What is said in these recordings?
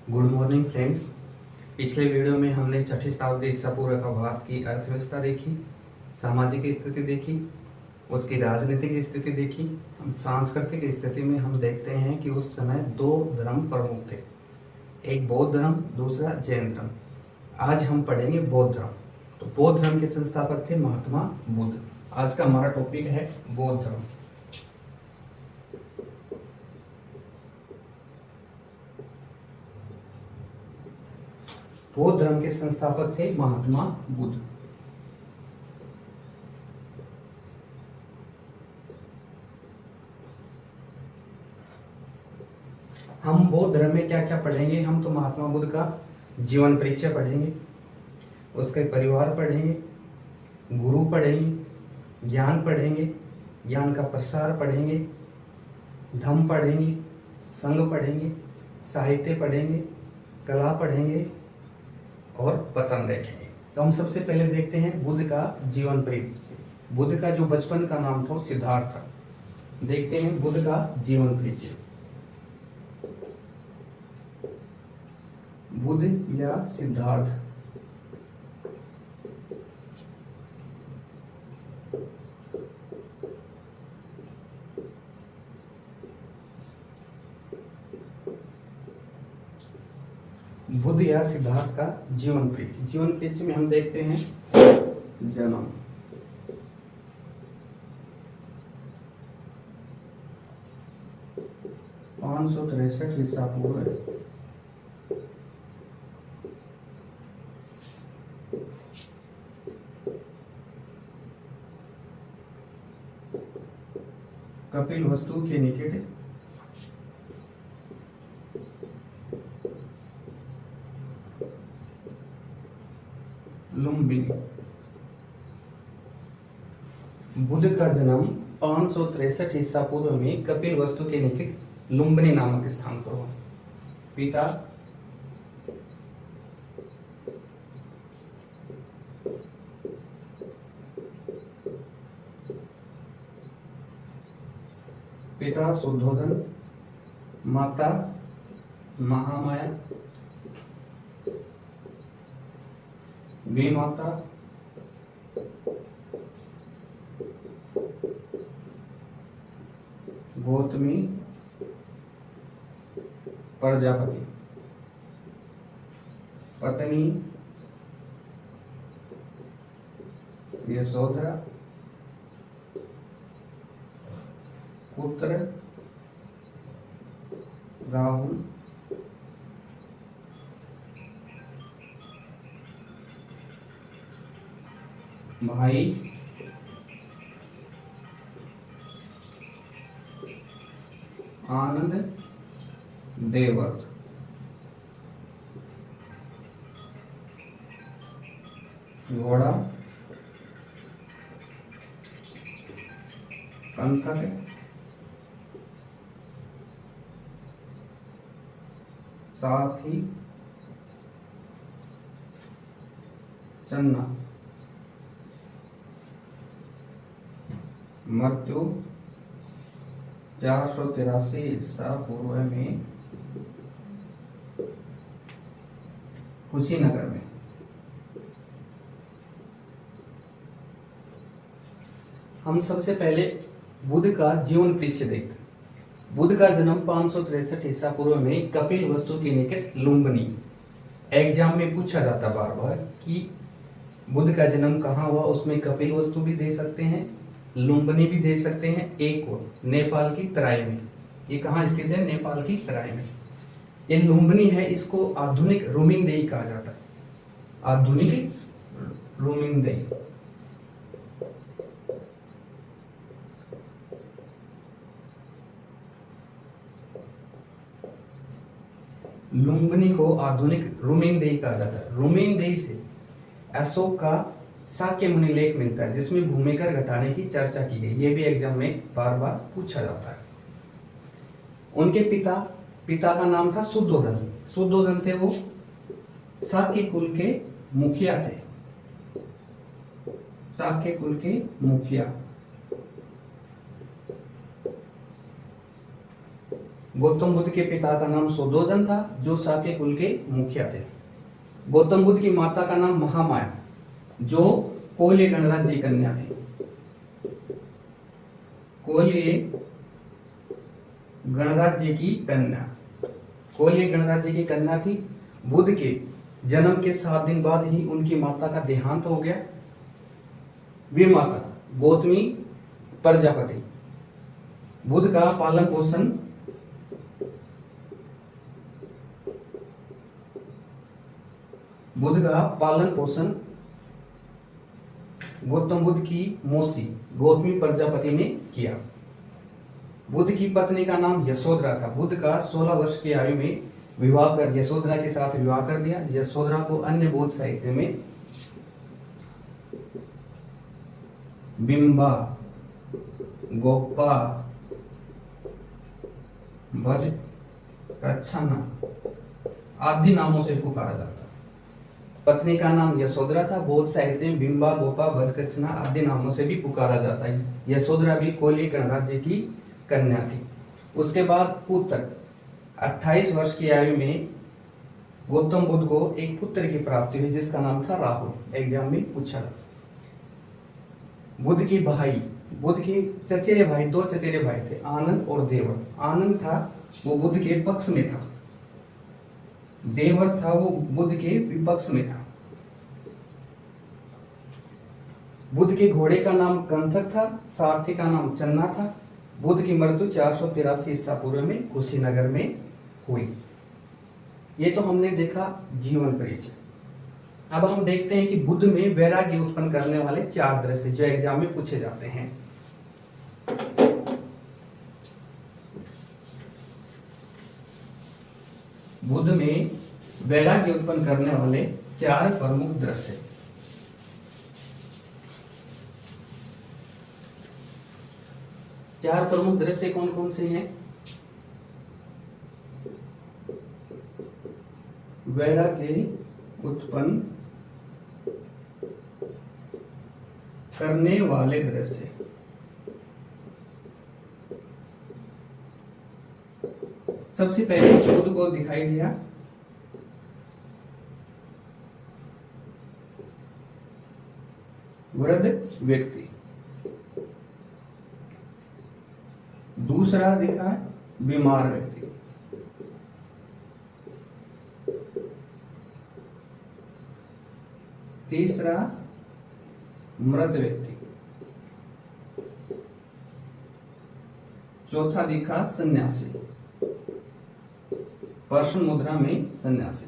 Good morning friends. पिछले video में हमने छठी शताब्दी ईसा पूर्व का भारत की अर्थव्यवस्था देखी, सामाजिक स्थिति देखी, उसकी राजनीतिक स्थिति देखी। हम सांस्कृतिक स्थिति में हम देखते हैं कि उस समय दो धर्म प्रमुख थे, एक बौद्ध धर्म, दूसरा जैन धर्म। आज हम पढ़ेंगे बौद्ध धर्म। तो बौद्ध धर्म के संस्थापक थे महात्मा बुद्ध। आज का हमारा टॉपिक है बौद्ध धर्म। बौद्ध धर्म के संस्थापक थे महात्मा बुद्ध। हम बौद्ध धर्म में क्या क्या पढ़ेंगे? हम तो महात्मा बुद्ध का जीवन परिचय पढ़ेंगे, उसके परिवार पढ़ेंगे, गुरु पढ़ेंगे, ज्ञान पढ़ेंगे, ज्ञान का प्रसार पढ़ेंगे, धम्म पढ़ेंगे, संघ पढ़ेंगे, साहित्य पढ़ेंगे, कला पढ़ेंगे और पतन देखेंगे। तो हम सबसे पहले देखते हैं बुद्ध का जीवन परिचय। बुद्ध का जो बचपन का नाम था सिद्धार्थ था। देखते हैं बुद्ध का जीवन परिचय। बुद्ध या सिद्धार्थ। बुद्ध या सिद्धार्थ का जीवन परिचय। जीवन परिचय में हम देखते हैं जन्म, 563 ईसा पूर्व। कपिल वस्तु के निकट लुम्बिनी। बुद्ध का जन्म 563 ईसा पूर्व में कपिल वस्तु के निकट लुम्बिनी नामक स्थान पर हुआ। पिता शुद्धोधन, माता महामाया, माता गौतमी प्रजापति, पत्नी यशोधरा, पुत्र राहुल, भाई आनंद देवव्रत। घोड़ा कंकड़, साथी चन्ना। मृत्यु 483 ईसा पूर्व में कुशीनगर में। हम सबसे पहले बुद्ध का जीवन परिचय देखते हैं। बुद्ध का जन्म 563 ईसा पूर्व में कपिल वस्तु के निकट लुम्बिनी। एग्जाम में पूछा जाता बार बार कि बुद्ध का जन्म कहाँ हुआ। उसमें कपिल वस्तु भी दे सकते हैं, लुम्बिनी भी दे सकते हैं, एक और नेपाल की तराई में। ये कहाँ स्थित है? नेपाल की तराई में। ये लुम्बिनी है, इसको आधुनिक रुमिनदेई कहा जाता है। आधुनिक रुमिनदेई। लुम्बिनी को आधुनिक रुमिनदेई कहा जाता है। रुमिनदेई से अशोक का शाक्य मुनि लेख मिलता है जिसमें भूमिकर घटाने की चर्चा की गई। ये भी एग्जाम में बार बार पूछा जाता है। उनके पिता का नाम था शुद्धोधन। शुद्धोधन थे वो शाक्य कुल के मुखिया थे। शाक्य कुल के मुखिया। गौतम बुद्ध के पिता का नाम सुद्धोधन था, जो शाक्य कुल के मुखिया थे। गौतम बुद्ध की माता का नाम महामाया, जो कोल्य गणराज्य की कन्या थी। कोल्य गणराज्य की कन्या, कोल्य गणराज्य की कन्या थी। बुद्ध के जन्म के 7 दिन बाद ही उनकी माता का देहांत हो गया। वे माता गौतमी प्रजापति बुद्ध का पालन पोषण गौतम बुद्ध की मौसी गौतमी प्रजापति ने किया। बुद्ध की पत्नी का नाम यशोधरा था। बुद्ध का 16 वर्ष की आयु में विवाह कर यशोधरा के साथ विवाह कर दिया। यशोधरा को अन्य बौद्ध साहित्य में बिंबा, गोपा, भद्रकच्छना आदि नामों से पुकारा जाता है। पत्नी का नाम यशोधरा था। बौद्ध साहित्य में बिंबा, गोपा, भद्रकच्छना आदि नामों से भी पुकारा जाता है। यशोधरा भी कोल्य गणराज्य की कन्या थी। उसके बाद पुत्र 28 वर्ष की आयु में गौतम बुद्ध को एक पुत्र की प्राप्ति हुई, जिसका नाम था राहुल। एग्जाम में पूछा था। बुद्ध की चचेरे भाई, 2 चचेरे भाई थे, आनंद और देवर। आनंद था वो बुद्ध के पक्ष में था, देवर था वो बुद्ध के विपक्ष में था। बुद्ध के घोड़े का नाम कंथक था, सारथी का नाम चन्ना था। बुद्ध की मृत्यु 483 ईसा पूर्व में कुशीनगर में हुई। ये तो हमने देखा जीवन परिचय। अब हम देखते हैं कि बुद्ध में वैराग्य उत्पन्न करने वाले 4 दृश्य जो एग्जाम में पूछे जाते हैं। बुद्ध में वैराग्य उत्पन्न करने वाले 4 प्रमुख दृश्य। चार प्रमुख दृश्य कौन कौन से हैं? वैराग्य उत्पन्न करने वाले दृश्य। सबसे पहले बुद्ध को दिखाई दिया वृद्ध व्यक्ति, दूसरा दिखा बीमार व्यक्ति, तीसरा मृत व्यक्ति, चौथा दिखा सन्यासी, प्रश्न मुद्रा में सन्यासी।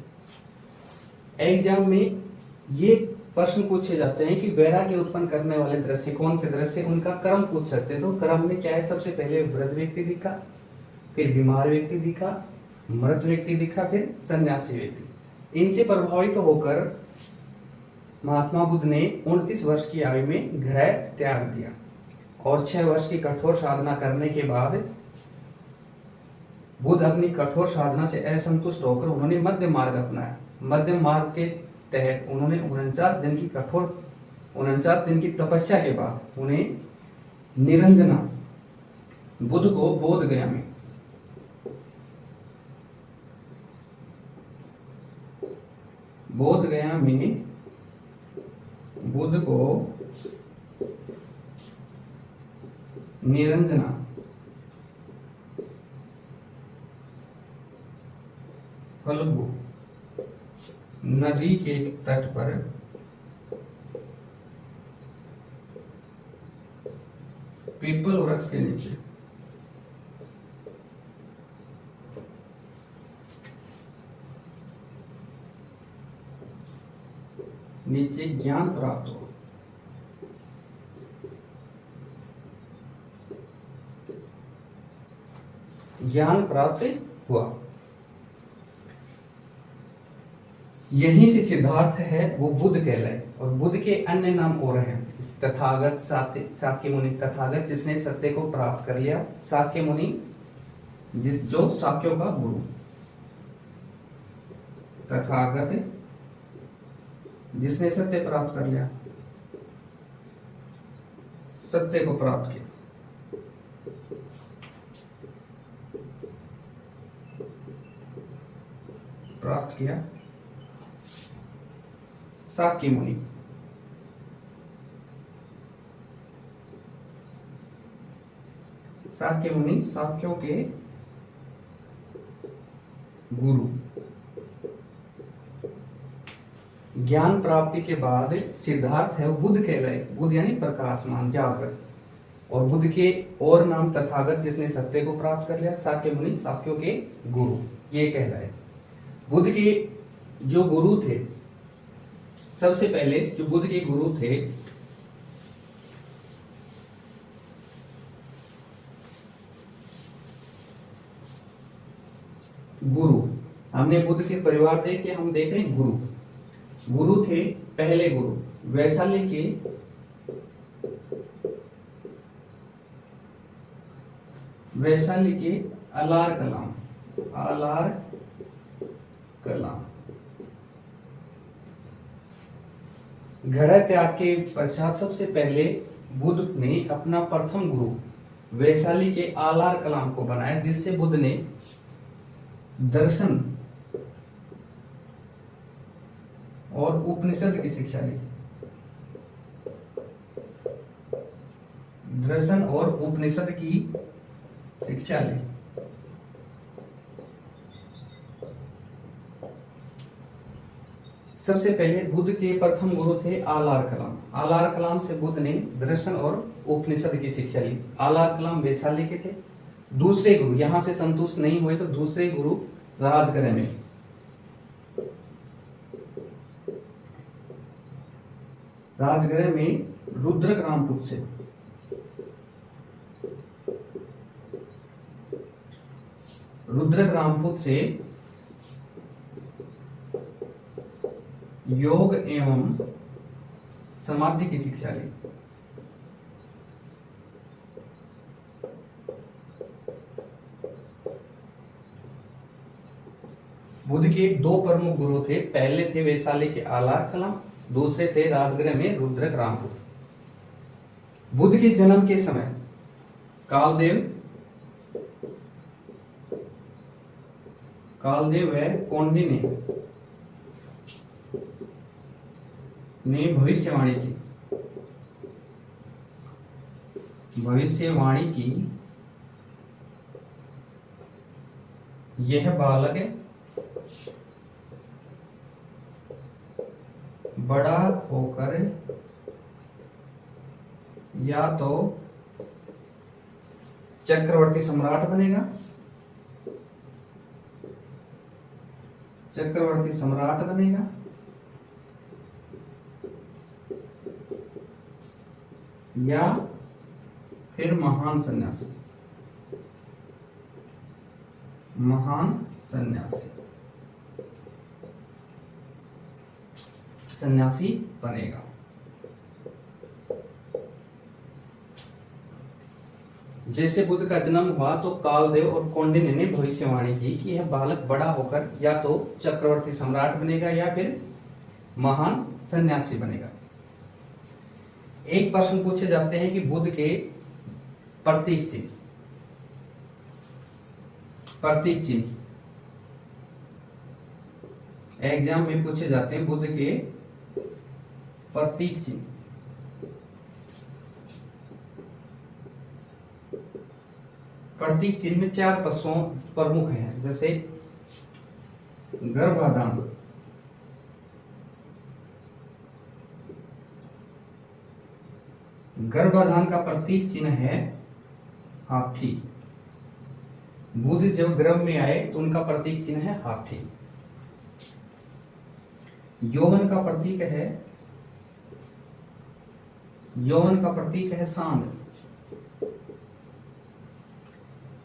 एग्जाम में ये प्रश्न पूछे जाते हैं कि वैराग्य उत्पन्न करने वाले दृश्य कौन से दृश्य, उनका क्रम पूछ सकते हैं। तो क्रम में क्या है? सबसे पहले वृद्ध व्यक्ति दिखा, फिर बीमार व्यक्ति दिखा, मृत व्यक्ति दिखा, फिर सन्यासी व्यक्ति। इनसे प्रभावित होकर महात्मा बुद्ध ने 29 वर्ष की आयु में गृह त्याग दिया और 6 वर्ष की कठोर साधना करने के बाद बुद्ध अपनी कठोर साधना से असंतुष्ट होकर उन्होंने मध्य मार्ग अपनाया। मध्य मार्ग के तहत उन्होंने 49 दिन की तपस्या के बाद उन्हें निरंजना बुद्ध को बोध गया में बुद्ध को निरंजना फल्गु नदी के तट पर पीपल वृक्ष के नीचे ज्ञान प्राप्त हो। ज्ञान प्राप्त हुआ। यहीं से सिद्धार्थ है वो बुद्ध कहलाए। और बुद्ध के अन्य नाम और हैं, तथागत, शाक्य मुनि। तथागत जिसने सत्य को प्राप्त कर लिया, शाक्य मुनि जो शाक्यों का गुरु। तथागत जिसने सत्य प्राप्त कर लिया, सत्य को प्राप्त किया। प्राप्त किया शाक्य मुनि। शाक्य मुनि शाक्यों के गुरु। ज्ञान प्राप्ति के बाद सिद्धार्थ है वो बुद्ध कहलाए। बुद्ध यानी प्रकाशमान, जागृत। और बुद्ध के और नाम तथागत, जिसने सत्य को प्राप्त कर लिया। शाक्य मुनि शाक्यों के गुरु ये कहलाए। बुद्ध के जो गुरु थे, सबसे पहले जो बुद्ध के गुरु थे गुरु, हमने बुद्ध के परिवार देखे, हम देख रहे हैं गुरु थे। पहले गुरु वैशाली के अलार कलाम। घर त्याग के पश्चात सबसे पहले बुद्ध ने अपना प्रथम गुरु वैशाली के आलार कलाम को बनाया, जिससे बुद्ध ने दर्शन और उपनिषद की शिक्षा ली। दर्शन और उपनिषद की शिक्षा ली। सबसे पहले बुद्ध के प्रथम गुरु थे आलार कलाम। आलार कलाम से बुद्ध ने दर्शन और उपनिषद की शिक्षा ली। आलार कलाम वैशाली के थे। दूसरे गुरु यहां से संतुष्ट नहीं हुए तो दूसरे गुरु राजगृह में रुद्रक रामपुर से योग एवं समाधि की शिक्षा ली। बुद्ध के दो प्रमुख गुरु थे। पहले थे वैशाली के आलार कलाम, दूसरे थे राजगृह में रुद्रक रामपुर। बुद्ध के जन्म के समय कालदेव व कौंडिन्य ने भविष्यवाणी की यह बालक बड़ा होकर या तो चक्रवर्ती सम्राट बनेगा या फिर महान सन्यासी बनेगा। जैसे बुद्ध का जन्म हुआ तो कालदेव और कौंडिन्य ने भविष्यवाणी की कि यह बालक बड़ा होकर या तो चक्रवर्ती सम्राट बनेगा या फिर महान सन्यासी बनेगा। एक प्रश्न पूछे जाते हैं कि बुद्ध के प्रतीक चिन्ह एग्जाम में पूछे जाते हैं। बुद्ध के प्रतीक चिन्ह में 4 पशुओं प्रमुख हैं, जैसे गर्भाधान, का प्रतीक चिन्ह है हाथी। बुद्ध जब गर्भ में आए तो उनका प्रतीक चिन्ह है हाथी। यौवन का प्रतीक है सांड।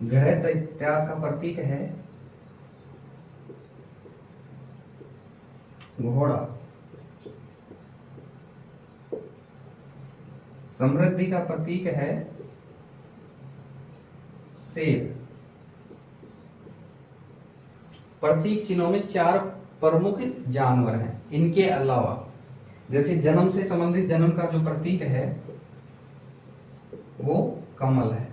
ग्रह त्याग का प्रतीक है घोड़ा। समृद्धि का प्रतीक है शेर। प्रतीक चिन्हों में 4 प्रमुख जानवर हैं। इनके अलावा जैसे जन्म से संबंधित जन्म का जो प्रतीक है वो कमल है।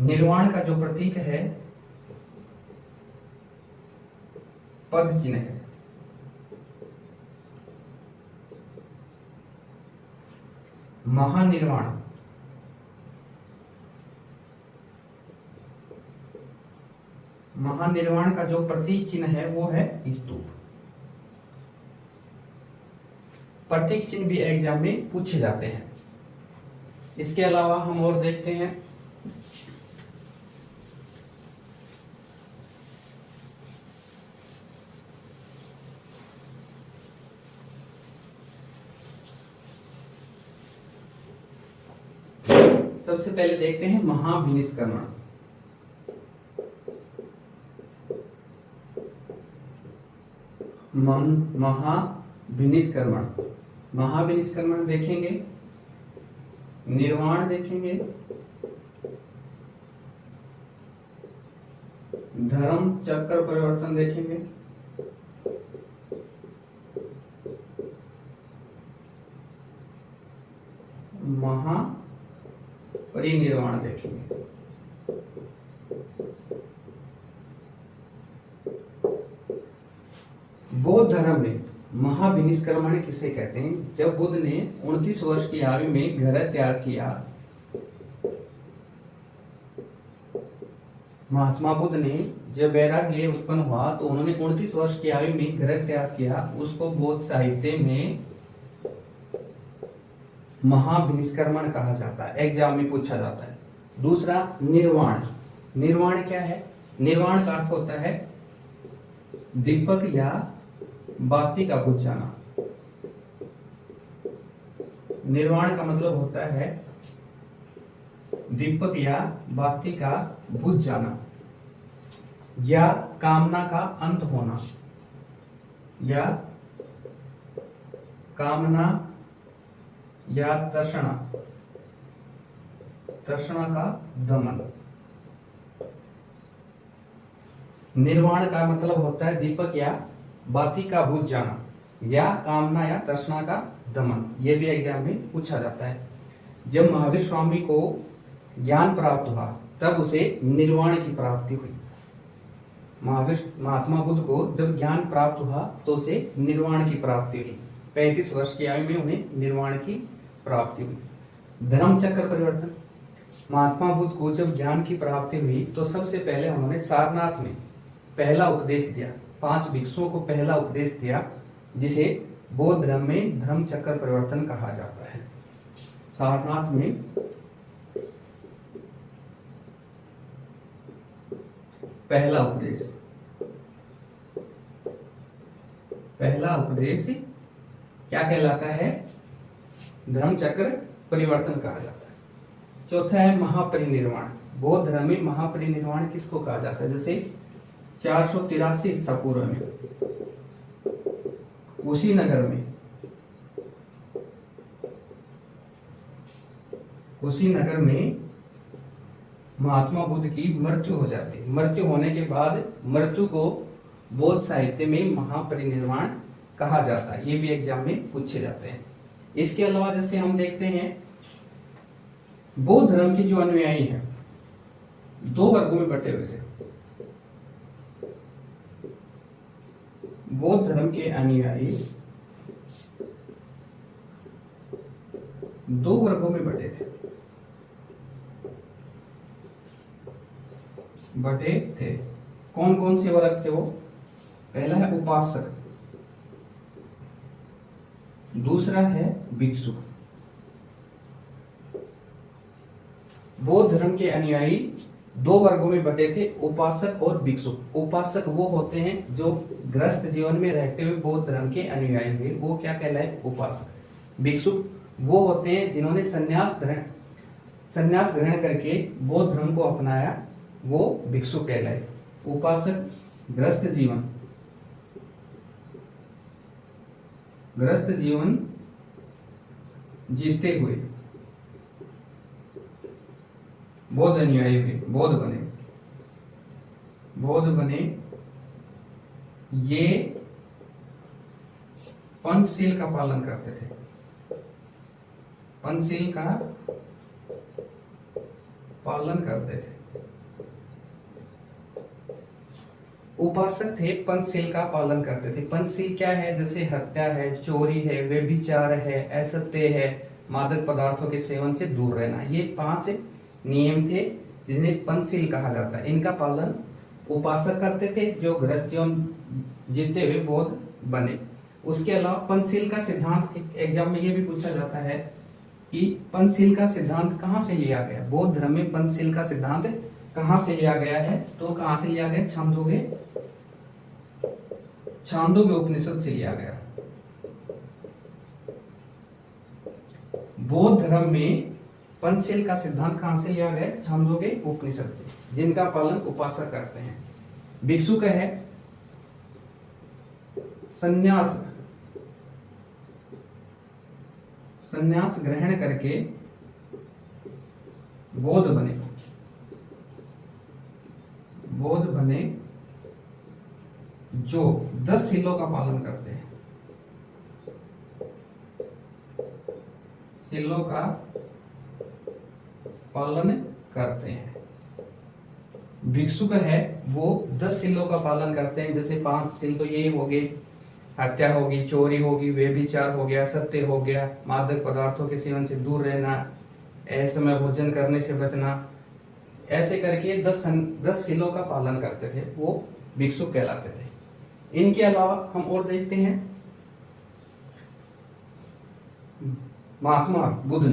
निर्वाण का जो प्रतीक है पद चिन्ह है। महानिर्वाण, महानिर्वाण का जो प्रतीक चिन्ह है वो है स्तूप। प्रतीक चिन्ह भी एग्जाम में पूछे जाते हैं। इसके अलावा हम और देखते हैं, सबसे पहले देखते हैं महाविनिष्क्रमण। महाविनिष्क्रमण, महाविनिष्क्रमण देखेंगे, निर्वाण देखेंगे, धर्म चक्र परिवर्तन देखेंगे, महापरिनिर्वाण देखेंगे। बौद्ध धर्म में महाविनिष्क्रमण किसे कहते हैं? जब बुद्ध ने 29 वर्ष की आयु में घर त्याग किया, महात्मा बुद्ध ने जब वैराग्य उत्पन्न हुआ तो उन्होंने 29 वर्ष की आयु में घर त्याग किया। उसको बौद्ध साहित्य में महाविनिष्क्रमण कहा जाता है, एग्जाम में पूछा जाता है। दूसरा निर्वाण, निर्वाण क्या है? निर्वाण का अर्थ होता है दीपक या बाती का बुझ जाना। निर्वाण का मतलब होता है दीपक या बाती का बुझ जाना, या कामना का अंत होना, या कामना या तृष्णा, तृष्णा का दमन। निर्वाण का मतलब होता है दीपक या बाती का बुझ जाना, या कामना या तृष्णा का दमन। यह भी एग्जाम में पूछा जाता है। जब महावीर स्वामी को ज्ञान प्राप्त हुआ तब उसे निर्वाण की प्राप्ति हुई। महात्मा बुद्ध को जब ज्ञान प्राप्त हुआ तो उसे निर्वाण की प्राप्ति हुई। 35 वर्ष की आयु में उन्हें निर्वाण की प्राप्ति हुई। धर्म चक्र परिवर्तन, महात्मा बुद्ध को जब ज्ञान की प्राप्ति हुई तो सबसे पहले उन्होंने सारनाथ में पहला उपदेश दिया। 5 भिक्षुओं को पहला उपदेश दिया, जिसे बौद्ध धर्म में धर्म चक्र परिवर्तन कहा जाता है। सारनाथ में पहला उपदेश, पहला उपदेश क्या कहलाता है? धर्म चक्र परिवर्तन कहा जाता है। चौथा है महापरिनिर्वाण। बौद्ध धर्म में महापरिनिर्वाण किसको कहा जाता है? जैसे 483 ईसा पूर्व में कुशीनगर में महात्मा बुद्ध की मृत्यु हो जाती है। मृत्यु होने के बाद मृत्यु को बौद्ध साहित्य में महापरिनिर्वाण कहा जाता है। ये भी एग्जाम में पूछे जाते हैं। इसके अलावा जैसे हम देखते हैं, बौद्ध धर्म के जो अनुयायी हैं 2 वर्गों में बटे हुए थे। बौद्ध धर्म के अनुयायी 2 वर्गों में बटे थे। कौन कौन से वर्ग थे वो? पहला है उपासक, दूसरा है भिक्षु। बौद्ध धर्म के अनुयायी 2 वर्गों में बटे थे, उपासक और भिक्षु। उपासक वो होते हैं जो गृहस्थ जीवन में रहते हुए बौद्ध धर्म के अनुयायी हुए, वो क्या कहलाए? उपासक। भिक्षु वो होते हैं जिन्होंने संन्यास ग्रहण करके बौद्ध धर्म को अपनाया, वो भिक्षु कहलाए। उपासक गृहस्थ जीवन जीते हुए बौद्ध अनुयायी हुए, बौद्ध बने। ये पंचशील का पालन करते थे। पंचशील का पालन करते थे। उपासक थे, पंचशील का पालन करते थे। पंचशील क्या है? जैसे हत्या है, चोरी है, व्यभिचार है, असत्य है, मादक पदार्थों के सेवन से दूर रहना, ये 5 नियम थे जिन्हें पंचशील कहा जाता है। इनका पालन उपासक करते थे जो गृहस्थ जीवन जीते हुए बौद्ध बने। उसके अलावा पंचशील का सिद्धांत एग्जाम में ये भी पूछा जाता है कि पंचशील का सिद्धांत कहाँ से लिया गया? बौद्ध धर्म में पंचशील का सिद्धांत कहाँ से लिया गया है? तो कहाँ से लिया गया? छांदोग्य उपनिषद से लिया गया। बौद्ध धर्म में पंचशील का सिद्धांत कहाँ से लिया गया? छांदोग्य उपनिषद से, जिनका पालन उपासक करते हैं। भिक्षुक है संन्यास ग्रहण करके बौद्ध बने जो 10 शीलों का पालन करते हैं। शीलों का पालन करते हैं। भिक्षुक है वो 10 शीलों का पालन करते हैं। जैसे 5 शील तो ये हो गए, हत्या होगी, चोरी होगी, व्यभिचार हो गया, सत्य हो गया, मादक पदार्थों के सेवन से दूर रहना, असमय भोजन करने से बचना, ऐसे करके 10 शीलों का पालन करते थे, वो भिक्षुक कहलाते थे। इनके अलावा हम और देखते हैं महात्मा बुद्ध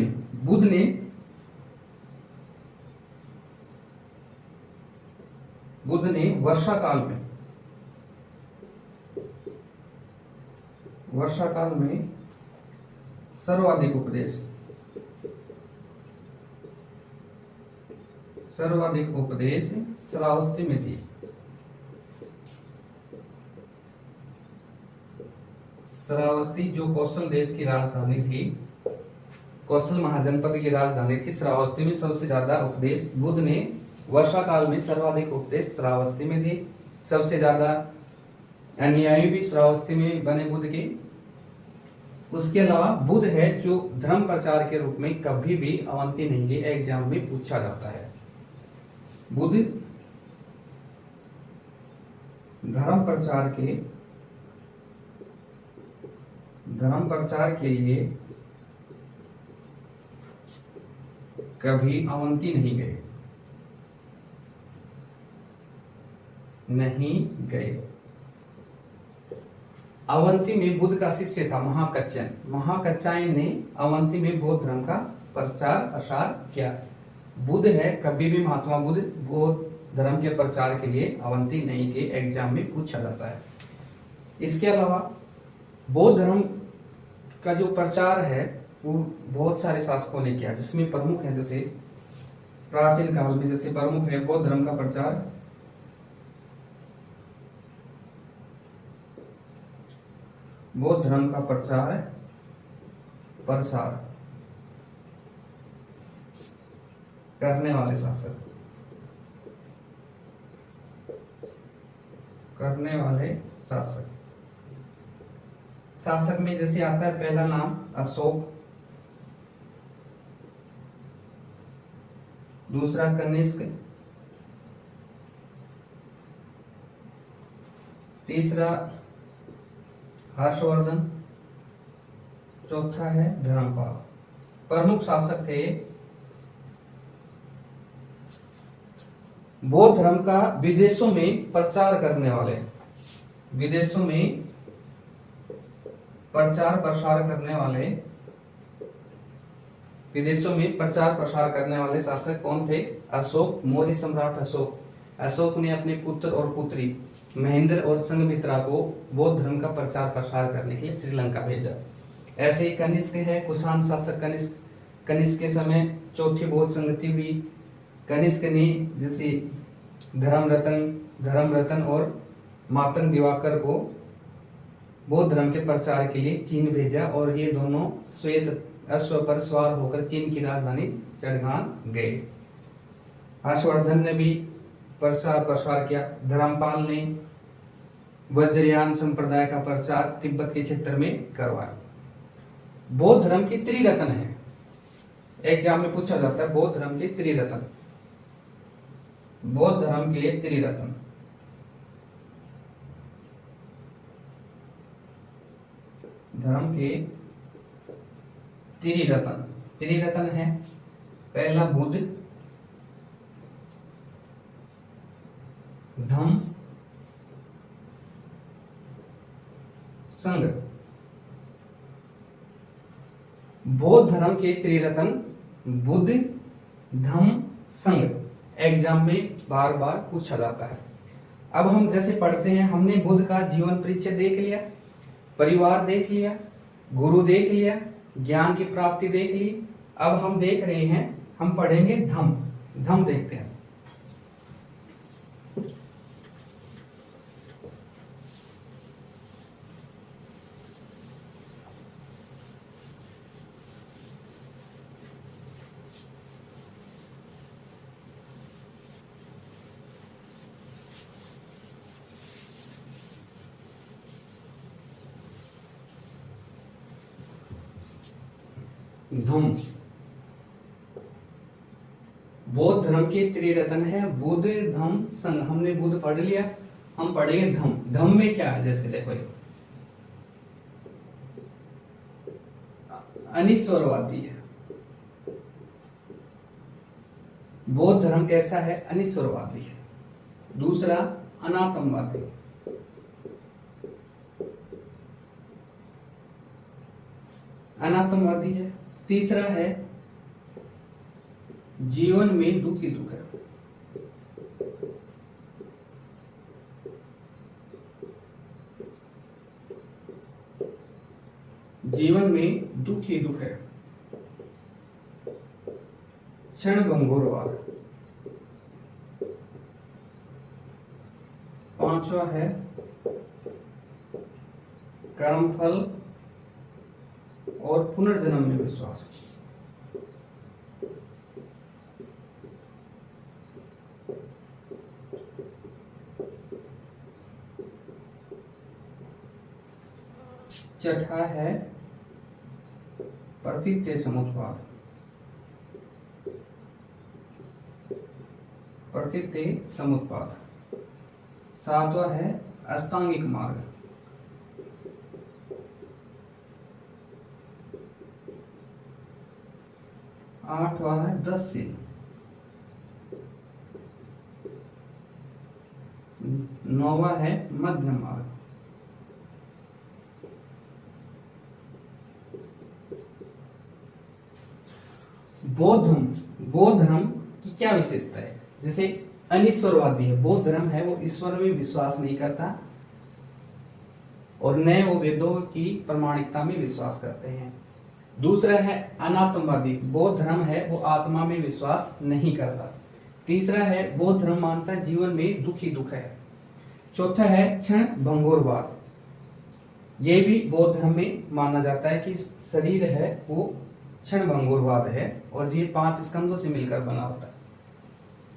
ने वर्षा काल में सर्वाधिक उपदेश श्रावस्ती में दिए। श्रावस्ती जो कौशल देश की राजधानी थी, कौशल महाजनपद की राजधानी थी, श्रावस्ती में सबसे ज्यादा उपदेश बुद्ध ने वर्षा काल में सर्वाधिक उपदेश श्रावस्ती में दिए। सबसे ज्यादा अनुयायी भी श्रावस्ती में बने बुद्ध के। उसके अलावा बुद्ध है जो धर्म प्रचार के रूप में कभी भी अवंती नहीं गए, एग्जाम में पूछा जाता है। बुद्ध धर्म प्रचार के लिए कभी अवंती नहीं गए। अवंती में बुद्ध का शिष्य था महाकच्चायन ने अवंती में बौद्ध धर्म का प्रचार प्रसार किया। बुद्ध है कभी भी महात्मा बुद्ध बौद्ध धर्म के प्रचार के लिए अवंती नहीं के, एग्जाम में पूछा जाता है। इसके अलावा बौद्ध धर्म का जो प्रचार है वो बहुत सारे शासकों ने किया, जिसमें प्रमुख है, जैसे प्राचीन काल में जैसे प्रमुख है बौद्ध धर्म का प्रसार करने वाले शासक में जैसे आता है पहला नाम अशोक, दूसरा कनिष्क, तीसरा हर्षवर्धन, चौथा है धर्मपाल। प्रमुख शासक थे। बौद्ध धर्म का विदेशों में प्रचार करने वाले शासक कौन थे? अशोक, मौर्य सम्राट अशोक ने अपने पुत्र और पुत्री महेंद्र और संघमित्रा को बौद्ध धर्म का प्रचार प्रसार करने के लिए श्रीलंका भेजा। ऐसे ही कनिष्क है, कुषाण शासक कनिष्क के समय चौथी बौद्ध संगति हुई। कनिष्क ने जैसे धर्मरतन और मातंग दिवाकर को बौद्ध धर्म के प्रचार के लिए चीन भेजा और ये दोनों श्वेत अश्व पर सवार होकर चीन की राजधानी चढ़गान गए। हर्षवर्धन ने भी प्रसार किया। धर्मपाल ने वज्रयान संप्रदाय का प्रचार तिब्बत के क्षेत्र में करवाया। बौद्ध धर्म की त्रिरत्न है, एग्जाम में पूछा जाता है बौद्ध धर्म के त्रिरत्न। धर्म के त्रिरत्न, त्रिरत्न है पहला बुद्ध, धम्म, संघ। बौद्ध धर्म के त्रिरत्न बुद्ध, धम्म, संघ एग्जाम में बार बार पूछा जाता है। अब हम जैसे पढ़ते हैं, हमने बुद्ध का जीवन परिचय देख लिया, परिवार देख लिया, गुरु देख लिया, ज्ञान की प्राप्ति देख ली। अब हम देख रहे हैं, हम पढ़ेंगे धम्म। धम्म देखते हैं। धम्म बौद्ध धर्म के त्रिरत्न है बुद्ध, धम्म, संघ। हमने बुद्ध पढ़ लिया, हम पढ़ेंगे धम्म। धम्म में क्या है, जैसे देखो अनिश्वरवादी है। बौद्ध धर्म कैसा है, अनिश्वरवादी है। दूसरा अनात्मवादी, अनात्मवादी है। तीसरा है जीवन में दुख ही दुख है। जीवन में दुख ही दुख है। क्षणभंगुरवाद। पांचवा है कर्मफल और पुनर्जन्म में विश्वास। छठा है प्रतीत्य समुत्पाद। प्रतीत्य समुत्पाद। सातवां है अष्टांगिक मार्ग। आठवां है 10 शील। नौवां है मध्य मार्ग। बौद्ध धर्म की क्या विशेषता है, जैसे अनिश्वरवादी है। बौद्ध धर्म है वो ईश्वर में विश्वास नहीं करता और न वो वेदों की प्रामाणिकता में विश्वास करते हैं। दूसरा है अनात्मवादी, बौद्ध धर्म है वो आत्मा में विश्वास नहीं करता। तीसरा है बौद्ध धर्म मानता है जीवन में दुख ही दुख है। चौथा है क्षण भंगुरवाद, ये भी बौद्ध धर्म में माना जाता है कि शरीर है वो क्षण भंगुरवाद है और ये 5 स्कंदों से मिलकर बना होता है।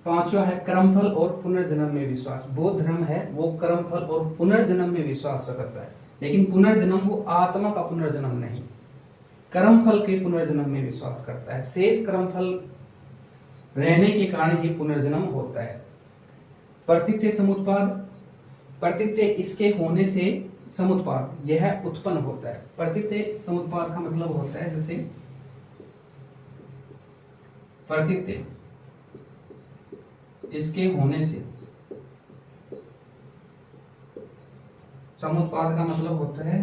पांचवा है कर्मफल और पुनर्जन्म में विश्वास। बौद्ध धर्म है वो कर्मफल और पुनर्जन्म में विश्वास करता है, लेकिन पुनर्जन्म वो आत्मा का पुनर्जन्म नहीं, कर्मफल के पुनर्जन्म में विश्वास करता है। शेष कर्मफल रहने के कारण ही पुनर्जन्म होता है। प्रतीत्य समुत्पाद, प्रतीत्य इसके होने से समुत्पाद यह उत्पन्न होता है। प्रतीत्य समुत्पाद का मतलब होता है जैसे प्रतीत्य इसके होने से, समुत्पाद का मतलब होता है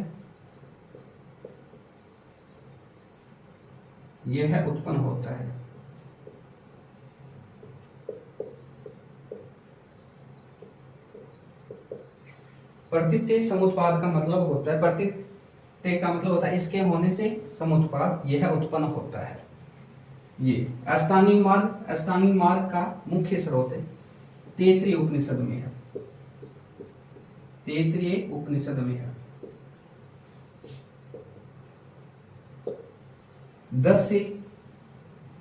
यह उत्पन्न होता है। प्रतीत्य समुत्पाद का मतलब होता है, प्रतीत्य का मतलब होता है इसके होने से समुत्पाद यह उत्पन्न होता है। ये अष्टांगिक मार्ग का मुख्य स्रोत है तैत्तिरीय उपनिषद में है। तैत्तिरीय उपनिषद में है 10 शील।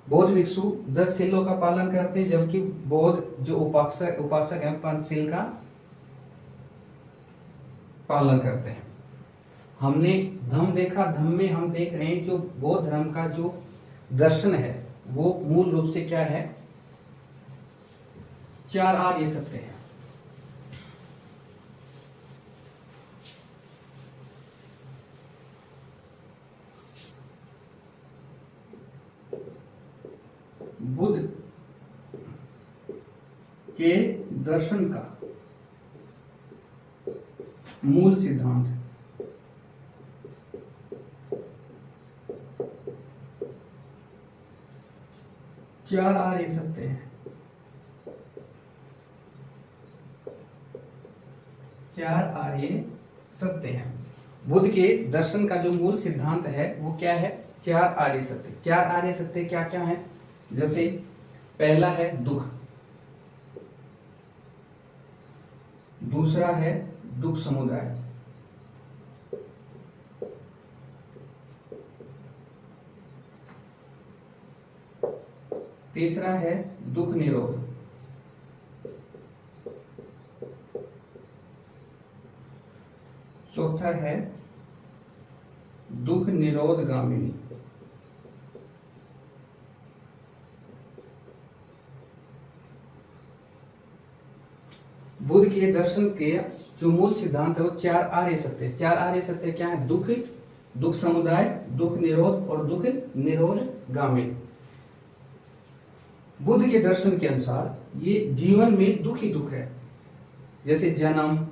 बौद्ध भिक्षु 10 शीलों का पालन करते हैं, जबकि बौद्ध जो उपासक हैं 5 शील का पालन करते हैं। हमने धम्म देखा, धम्म में हम देख रहे हैं जो बौद्ध धर्म का जो दर्शन है वो मूल रूप से क्या है, 4 आर्य सत्य है। के दर्शन का मूल सिद्धांत है। चार आर्य सत्य हैं। चार आर्य सत्य हैं। बुद्ध के दर्शन का जो मूल सिद्धांत है वो क्या है? चार आर्य सत्य। चार आर्य सत्य क्या क्या है? जैसे पहला है दुख, दूसरा है दुख समुदाय, तीसरा है दुख निरोध, चौथा है दुख निरोध गामिनी, बुद्ध के दर्शन के जो मूल सिद्धांत है वो चार आर्य सत्य। चार आर्य सत्य क्या है? दुख, दुख समुदाय, दुख निरोध और दुख निरोध गामी। बुद्ध के दर्शन के अनुसार ये जीवन में दुख ही दुख है, जैसे जन्म,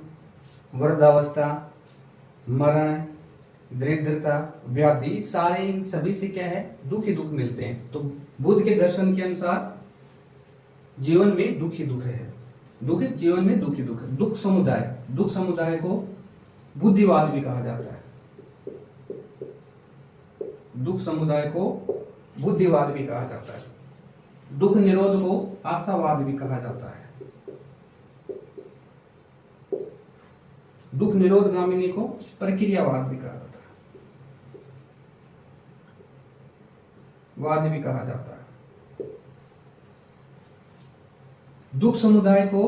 वृद्धावस्था, मरण, दरिद्रता, व्याधि, सारे इन सभी से क्या है? दुख ही दुख मिलते हैं। तो बुद्ध के दर्शन के अनुसार जीवन में दुख ही दुख है। दुख जीवन में दुख ही दुख है। दुख समुदाय, दुख समुदाय को बुद्धिवाद भी कहा जाता है। दुख समुदाय को बुद्धिवाद भी कहा जाता है। दुख निरोध को आशावाद भी कहा जाता है। दुख निरोध गामिनी को प्रक्रियावाद भी कहा जाता है, वाद भी कहा जाता है। दुख समुदाय को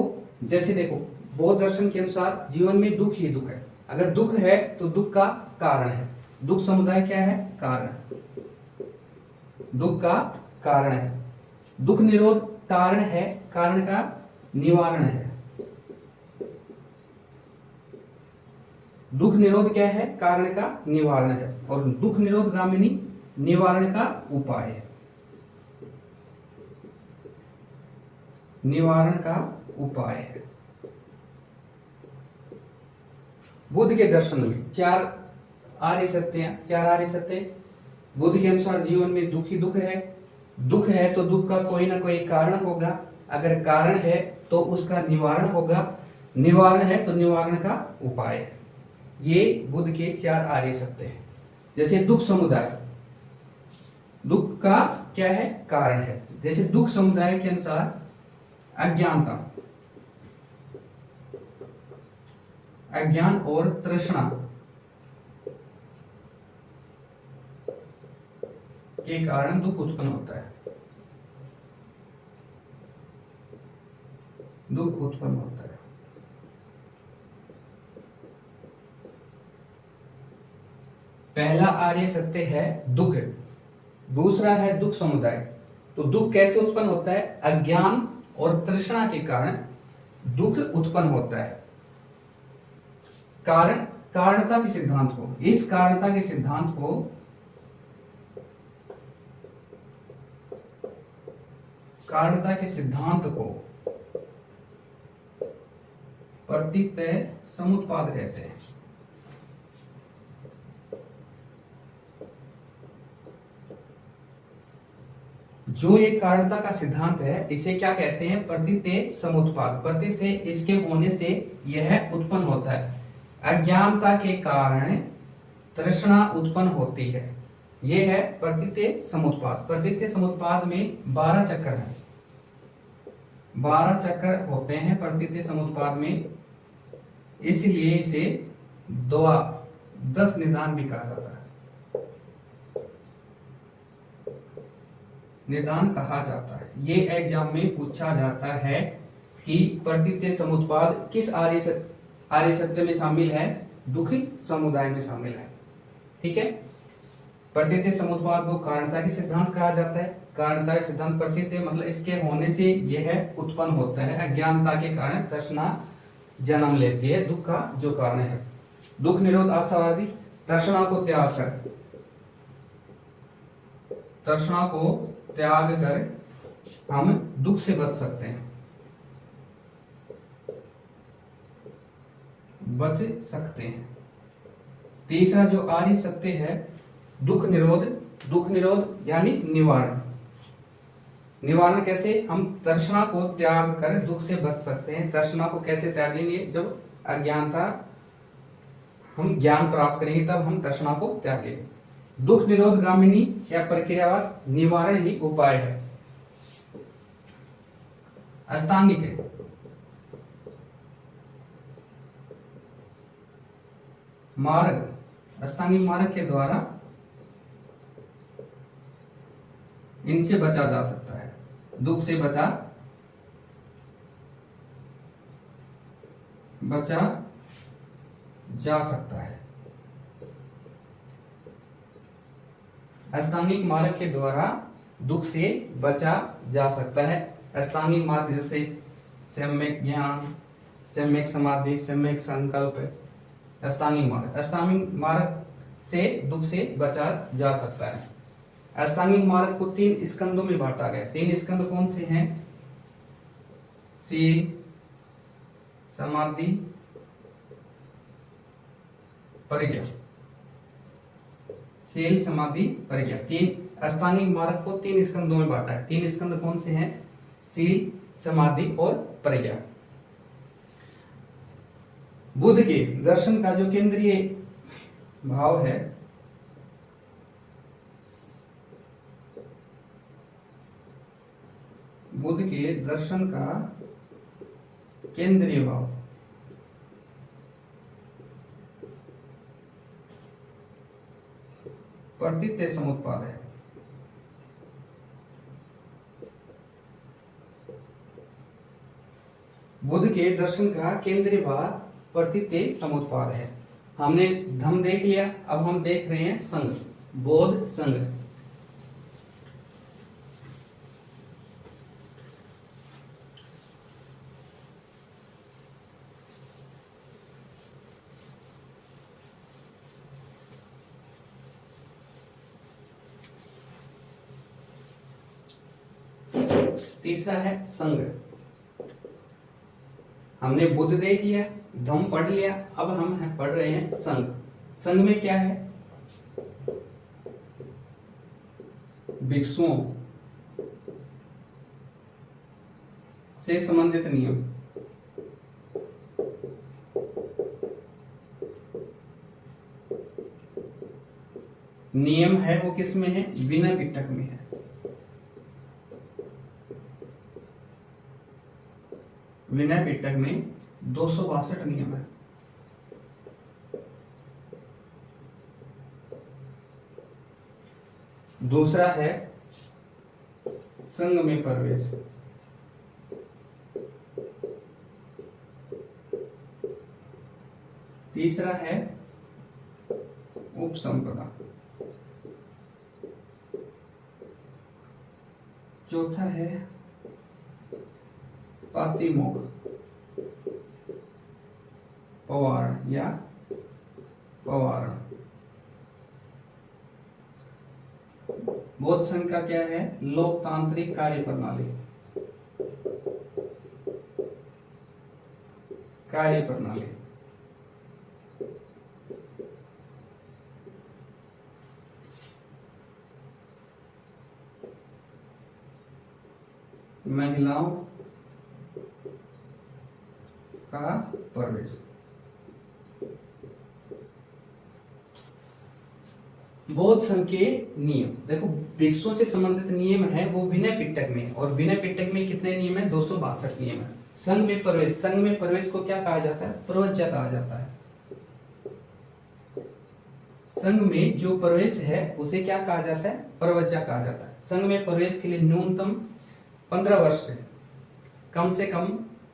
जैसे देखो, बौद्ध दर्शन के अनुसार जीवन में दुख ही दुख है। अगर दुख है तो दुख का कारण है। दुख समुदाय क्या है? कारण, दुख का कारण है। दुख निरोध कारण है, कारण का निवारण है। दुख निरोध क्या है? कारण का निवारण है। और दुख निरोध गामिनी निवारण का उपाय है। निवारण का उपाय है। बुद्ध के दर्शन में चार आर्य सत्य हैं। चार आर्य सत्य बुद्ध के अनुसार जीवन में दुख ही दुख है। दुख है तो दुख का कोई ना कोई कारण होगा। अगर कारण है तो उसका निवारण होगा। निवारण है तो निवारण का उपाय है। ये बुद्ध के चार आर्य सत्य हैं। जैसे दुख समुदाय, दुख का क्या है? कारण है। जैसे दुख समुदाय के अनुसार अज्ञानता, अज्ञान और तृष्णा के कारण दुख उत्पन्न होता है। दुख उत्पन्न होता है। पहला आर्य सत्य है दुख, दूसरा है दुख समुदाय। तो दुख कैसे उत्पन्न होता है? अज्ञान और तृष्णा के कारण दुख उत्पन्न होता है। कारण, कारणता के सिद्धांत को, इस कारणता के सिद्धांत को कारणता के सिद्धांत को प्रतीतः समुत्पाद कहते हैं। जो ये कारणता का सिद्धांत है इसे क्या कहते हैं? प्रतीतः समुत्पाद। प्रतीतः इसके होने से यह उत्पन्न होता है। अज्ञानता के कारण तृष्णा उत्पन्न होती है। यह है प्रतीतः समुत्पाद। प्रतीतः समुत्पाद में 12 चक्र हैं। 12 चक्र होते हैं प्रतीतः समुत्पाद में, इसलिए इसे 10 निदान भी कहा जाता है। निदान कहा जाता है। ये एग्जाम में पूछा जाता है कि प्रतीतः समुत्पाद किस आर्य सत्य में शामिल है? दुखी समुदाय में शामिल है। ठीक है। प्रतीतः समुत्पाद को कारणता के सिद्धांत कहा जाता है। कारणता के सिद्धांत प्रतीतः मतलब इसके होने से यह उत्पन्न होता है। अज्ञानता के कारण तृष्णा जन्म लेती है, दुख का जो कारण है। दुख निरोध आशावादी, तृष्णा को त्याग कर, तृष्णा को त्याग कर हम दुख से बच सकते हैं। बच सकते हैं। तीसरा जो आर्य सत्य है, दुख निरोध। दुख निरोध यानी निवारण। निवारण कैसे? हम तृष्णा को त्याग कर दुख से बच सकते हैं। तृष्णा को कैसे त्यागेंगे? जब अज्ञानता, हम ज्ञान प्राप्त करेंगे तब हम तृष्णा को त्यागेंगे। दुख निरोध गामिनी या प्रक्रियावाद निवारण ही उपाय है। अष्टांगिक है। मार्ग, अष्टांगिक मार्ग के द्वारा इनसे बचा जा सकता है, दुख से बचा जा सकता है। अष्टांगिक मार्ग के द्वारा दुख से बचा जा सकता है। अष्टांगिक मार्ग जैसे सम्यक ज्ञान, सम्यक समाधि, सम्यक संकल्प, अष्टांगिक मार्ग। अष्टांगिक मार्ग से दुख से बचा जा सकता है। अष्टांगिक मार्ग को 3 स्कंदों में बांटा गया। 3 स्कंद कौन से हैं? शील, समाधि, प्रज्ञा। शील, समाधि, प्रज्ञा। 3 अष्टांगिक मार्ग को 3 स्कंदों में बांटा है। 3 स्कंद कौन से हैं? शील, समाधि और प्रज्ञा। बुद्ध के दर्शन का जो केंद्रीय भाव है, बुद्ध के दर्शन का केंद्रीय भाव प्रतीत्य समुत्पाद है। बुद्ध के दर्शन का केंद्रीय भाव प्रतीत्य समुत्पाद है। हमने धम्म देख लिया, अब हम देख रहे हैं संघ, बोध संघ। तीसरा है संघ। हमने बुद्ध देख लिया, धम्म पढ़ लिया, अब हम पढ़ रहे हैं संघ। संघ में क्या है? भिक्षुओं से संबंधित नियम। नियम है वो किस में है? विनय पिटक में है। विनय पिटक में 262 नियम है। दूसरा है संघ में प्रवेश। तीसरा है उपसंपदा। चौथा है पातिमोक्ष, पवारण या पवारण। बौद्ध संघ का क्या है? लोकतांत्रिक कार्य प्रणाली। कार्य प्रणाली महिलाओं का प्रवेश। बौद्ध संघ के नियम देखो, भिक्षुओं से संबंधित नियम है वो विनय पिटक में, और विनय पिटक में कितने नियम है? 262 नियम है। संघ में प्रवेश, संघ में प्रवेश को क्या कहा जाता है? प्रवज्जा कहा जाता है। संघ में जो प्रवेश है उसे क्या कहा जाता है? प्रवज्जा कहा जाता है। संघ में प्रवेश के लिए न्यूनतम 15 वर्ष, कम से कम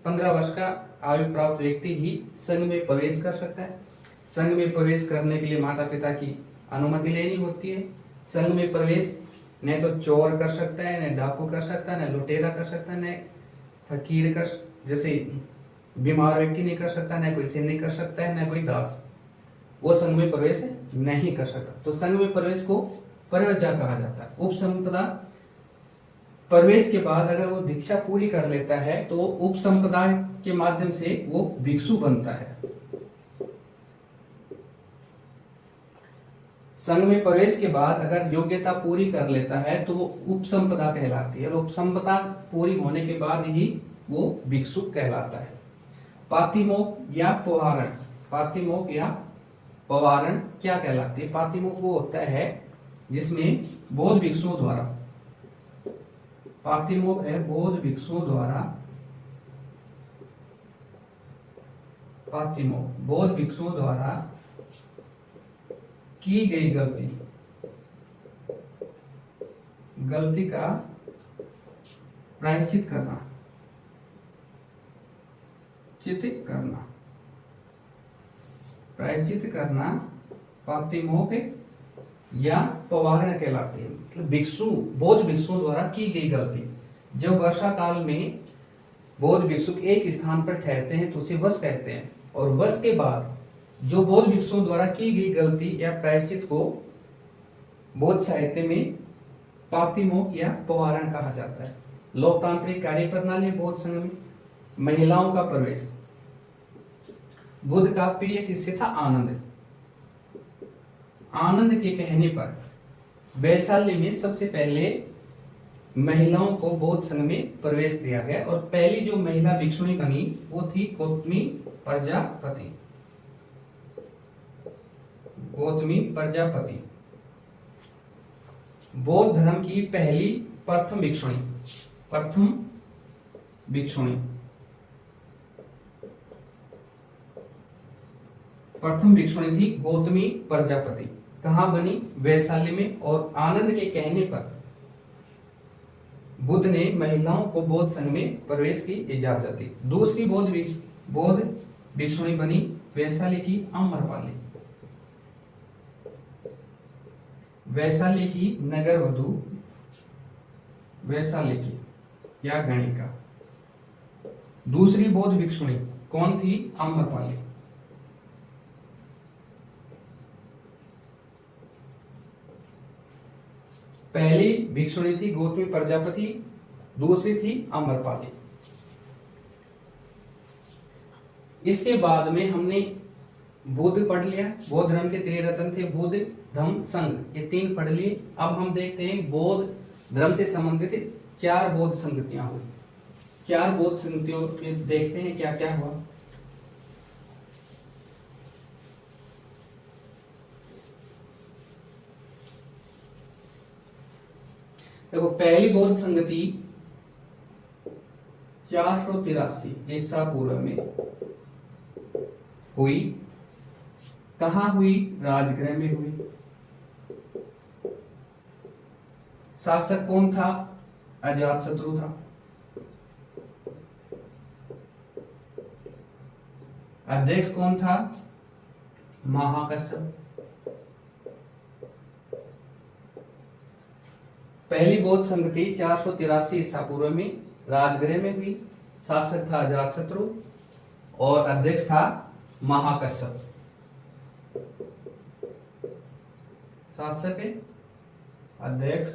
15 वर्ष का आयु प्राप्त व्यक्ति ही संघ में प्रवेश कर सकता है। संघ में प्रवेश करने के लिए माता पिता की अनुमति लेनी होती है। संघ में प्रवेश न तो चोर कर सकता है, न डाकू कर सकता है, न लुटेरा कर सकता है, न फकीर कर, जैसे बीमार व्यक्ति नहीं कर सकता, न कोई सैनिक कर सकता है, न कोई दास। वो संघ में प्रवेश नहीं कर सकता। तो संघ में प्रवेश को प्रवज्जा कहा जाता है। उपसंपदा, प्रवेश के बाद अगर वो दीक्षा पूरी कर लेता है तो वो उपसंपदा के माध्यम से वो भिक्षु बनता है। संघ में प्रवेश के बाद अगर योग्यता पूरी कर लेता है तो वो उपसंपदा कहलाती है, और उपसंपदा पूरी होने के बाद ही वो भिक्षुक कहलाता है। पातिमोक्ष या पवारण, पातिमोक्ष या पवारण क्या कहलाती है? पातिमोक्ष वो होता है जिसमें बौद्ध भिक्षुओं द्वारा, पातिमोक्ष है बौद्ध भिक्षुओं द्वारा, पातिमोक्ष बौद्ध भिक्षुओं द्वारा की गई गलती का प्रायश्चित करना, प्रायश्चित करना पातिमोक्ष या पवारण कहलाती है। मतलब भिक्षु, बौद्ध भिक्षुओं द्वारा की गई गलती। जब वर्षा काल में बौद्ध भिक्षुक एक स्थान पर ठहरते हैं तो उसे वस कहते हैं, और वस के बाद जो बौद्ध भिक्षुओं द्वारा की गई गलती या प्रायश्चित को बौद्ध साहित्य में पातिमोक्ष या पवारण कहा जाता है। लोकतांत्रिक कार्य प्रणाली बौद्ध संघ में महिलाओं का प्रवेश। बुद्ध का प्रिय शिष्य था आनंद। आनंद के कहने पर वैशाली में सबसे पहले महिलाओं को बौद्ध संघ में प्रवेश दिया गया, और पहली जो महिला भिक्षुणी बनी वो थी गौतमी प्रजापति। गौतमी प्रजापति बौद्ध धर्म की पहली प्रथम भिक्षुणी, प्रथम भिक्षुणी, प्रथम भिक्षुणी थी गौतमी प्रजापति। कहाँ बनी? वैशाली में। और आनंद के कहने पर बुद्ध ने महिलाओं को बौद्ध संघ में प्रवेश की इजाजत दी। दूसरी बौद्ध भिक्षुणी बनी वैशाली की अम्रपाली। वैशाली की नगर वधु, वैशाली की या गणिका। दूसरी बौद्ध भिक्षुणी कौन थी? अम्रपाली। पहली भिक्षुणी थी गौतमी प्रजापति, दूसरी थी अम्रपाली। इसके बाद में हमने बुद्ध पढ़ लिया, बौद्ध धर्म के त्रिरत्न थे बुद्ध, धम्म, संघ, ये तीन पढ़ लिए। अब हम देखते हैं बौद्ध धर्म से संबंधित 4 बौद्ध संगतियां हुई। 4 बौद्ध संगतियों में देखते हैं क्या क्या हुआ। देखो, पहली बौद्ध संगति 483 ईसा पूर्व में हुई। कहाँ हुई? राजगृह में हुई। शासक कौन था? अजातशत्रु था। अध्यक्ष कौन था? महाकश्यप। पहली बौद्ध संगति 483 ईसा पूर्व में राजगृह में हुई। शासक था अजातशत्रु और अध्यक्ष था महाकश्यप। शासक, अध्यक्ष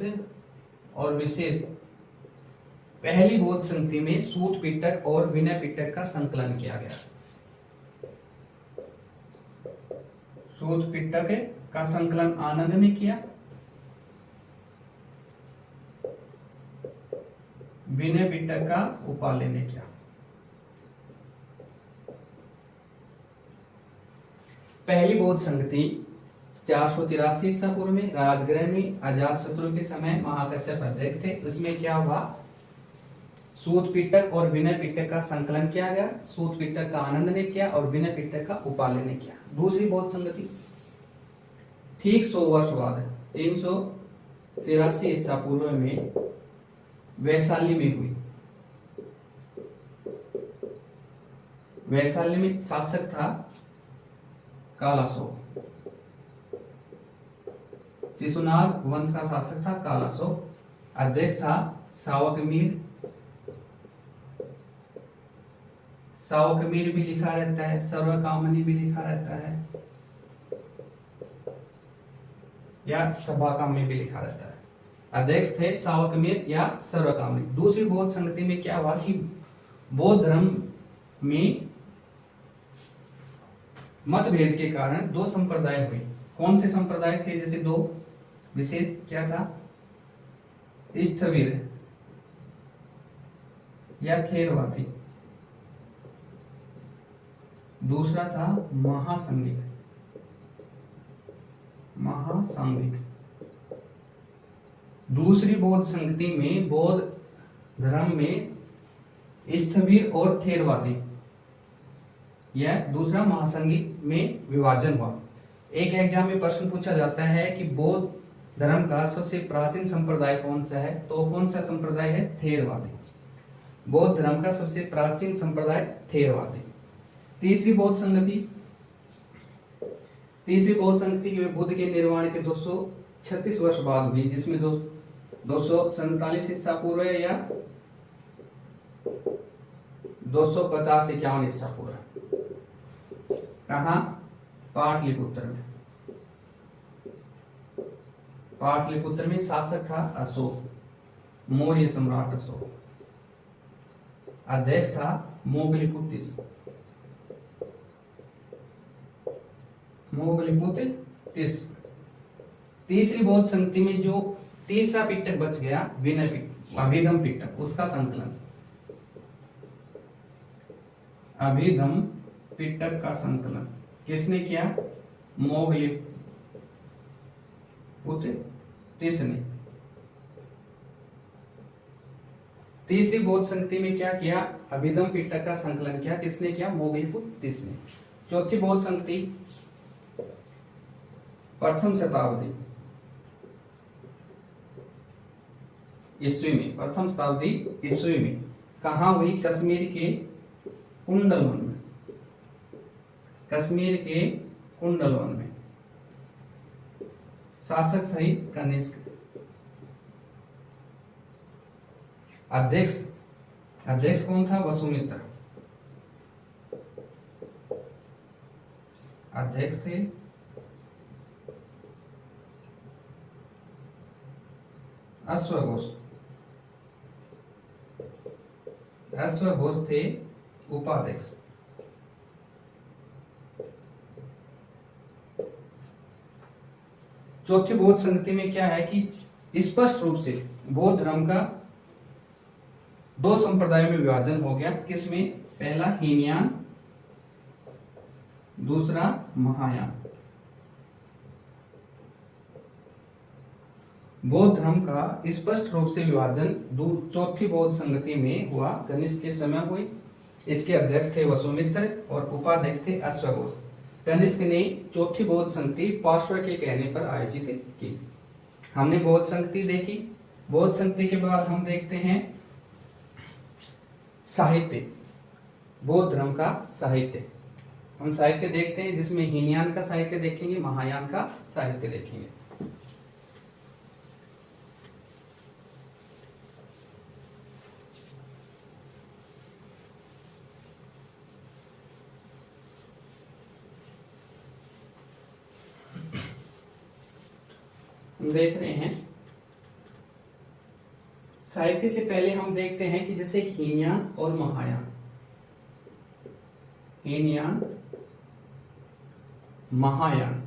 और विशेष। पहली बौद्ध संगति में सूत पिटक और विनय पिटक का संकलन किया गया। सूत पिटक का संकलन आनंद ने किया, विनय पिटक का उपाले ने किया। पहली बौद्ध संगति 483 ईसा पूर्व में राजगृह में अजातशत्रु के समय महाकश्यप अध्यक्ष थे। उसमें क्या हुआ? सूत पिटक और विनय पिटक का संकलन किया गया। सूत पिटक का आनंद ने किया और विनय पिटक का उपाले ने किया। दूसरी बौद्ध संगति ठीक 100 वर्ष बाद 383 ईसा पूर्व में वैशाली में हुई। वैशाली में शासक था कालाशोक। शिशुनाग वंश का शासक था कालाशोक। अध्यक्ष था सावकमीर। सावकमीर भी लिखा रहता है, सर्वकामनी भी लिखा रहता है, या सभाकामी भी लिखा रहता है। अध्यक्ष थे सावकमीर या सर्वकामनी। दूसरी बौद्ध संगति में क्या हुआ कि बौद्ध धर्म में मतभेद के कारण 2 संप्रदाय हुए, कौन से संप्रदाय थे? जैसे दो विशेष क्या था, स्थविर या थेरवादी, दूसरा था महासंघिक। दूसरी बौद्ध संगति में, बौद्ध धर्म में स्थविर और थेरवादी, यह दूसरा महासंघिक में विभाजन हुआ। एक एग्जाम में प्रश्न पूछा जाता है कि बौद्ध धर्म का सबसे प्राचीन संप्रदाय कौन सा है, तो कौन सा संप्रदाय है? थेरवादी। बौद्ध धर्म का सबसे प्राचीन संप्रदाय थेरवादी। तीसरी बौद्ध संगति के बुद्ध के निर्वाण के 236 वर्ष बाद हुई, जिसमें 247 ईसा पूर्व या 250-51 ईसा पूर्व। कहाँ? पाटलिपुत्र में शासक था अशोक, मौर्य सम्राट अशोक। अध्यक्ष था मोगलिपुत्र। तीसरी बौद्ध संगति में जो तीसरा पिटक बच गया, विनय पिटक, अभिधम पिटक, उसका संकलन, अभिधम पिटक का संकलन किसने किया? मोगलिपुत्र ने। तीसरी बौद्ध संगति में क्या किया? अभिधम पिटक का संकलन किया। किसने किया? मोगलिपुत्र ने। चौथी बौद्ध संगति प्रथम शताब्दी ईस्वी में कहाँ हुई? कश्मीर के कुंडलवन में। शासक थे कनिष्क। अध्यक्ष कौन था? वसुमित्र। अध्यक्ष थे अश्वघोष थे उपाध्यक्ष। चौथी बौद्ध संगति में क्या है कि स्पष्ट रूप से बौद्ध धर्म का दो संप्रदायों में विभाजन हो गया। किसमें? पहला हीनयान, दूसरा महायान। बौद्ध धर्म का स्पष्ट रूप से विभाजन चौथी बौद्ध संगति में हुआ, कनिष्क के समय हुई। इसके अध्यक्ष थे वसुमित्र और उपाध्यक्ष थे अश्वघोष। कनिष्क ने चौथी बौद्ध संगति पार्श्व के कहने पर आयोजित की। हमने बौद्ध संगति देखी। बौद्ध संगति के बाद हम देखते हैं साहित्य, बौद्ध धर्म का साहित्य। हम साहित्य देखते हैं जिसमें हीनयान का साहित्य देखेंगे, महायान का साहित्य देखेंगे। हम देख रहे हैं साहित्य से पहले हम देखते हैं कि जैसे हीनयान और महायान। हीनयान, महायान।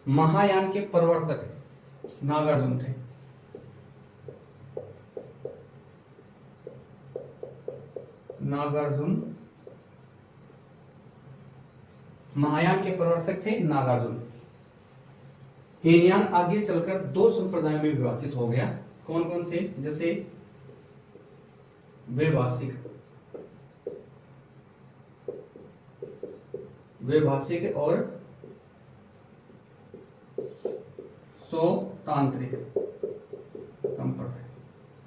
महायान के प्रवर्तक नागार्जुन थे। नागार्जुन महायान के प्रवर्तक थे नागार्जुन। हीनयान आगे चलकर दो संप्रदायों में विभाजित हो गया। कौन कौन से? जैसे वैभाषिक और स्वतांत्रिक संप्रदाय।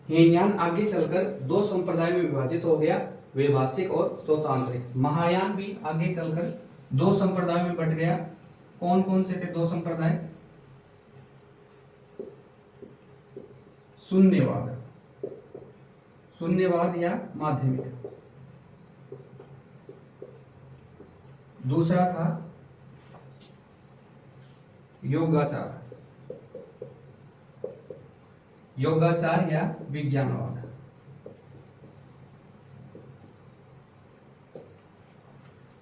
हीनयान आगे चलकर दो संप्रदाय में विभाजित हो गया, वैभाषिक और स्वतांत्रिक। महायान भी आगे चलकर दो संप्रदाय में बट गया। कौन कौन से थे दो संप्रदाय? शून्यवाद या माध्यमिक। दूसरा था योगाचार या विज्ञानवाद।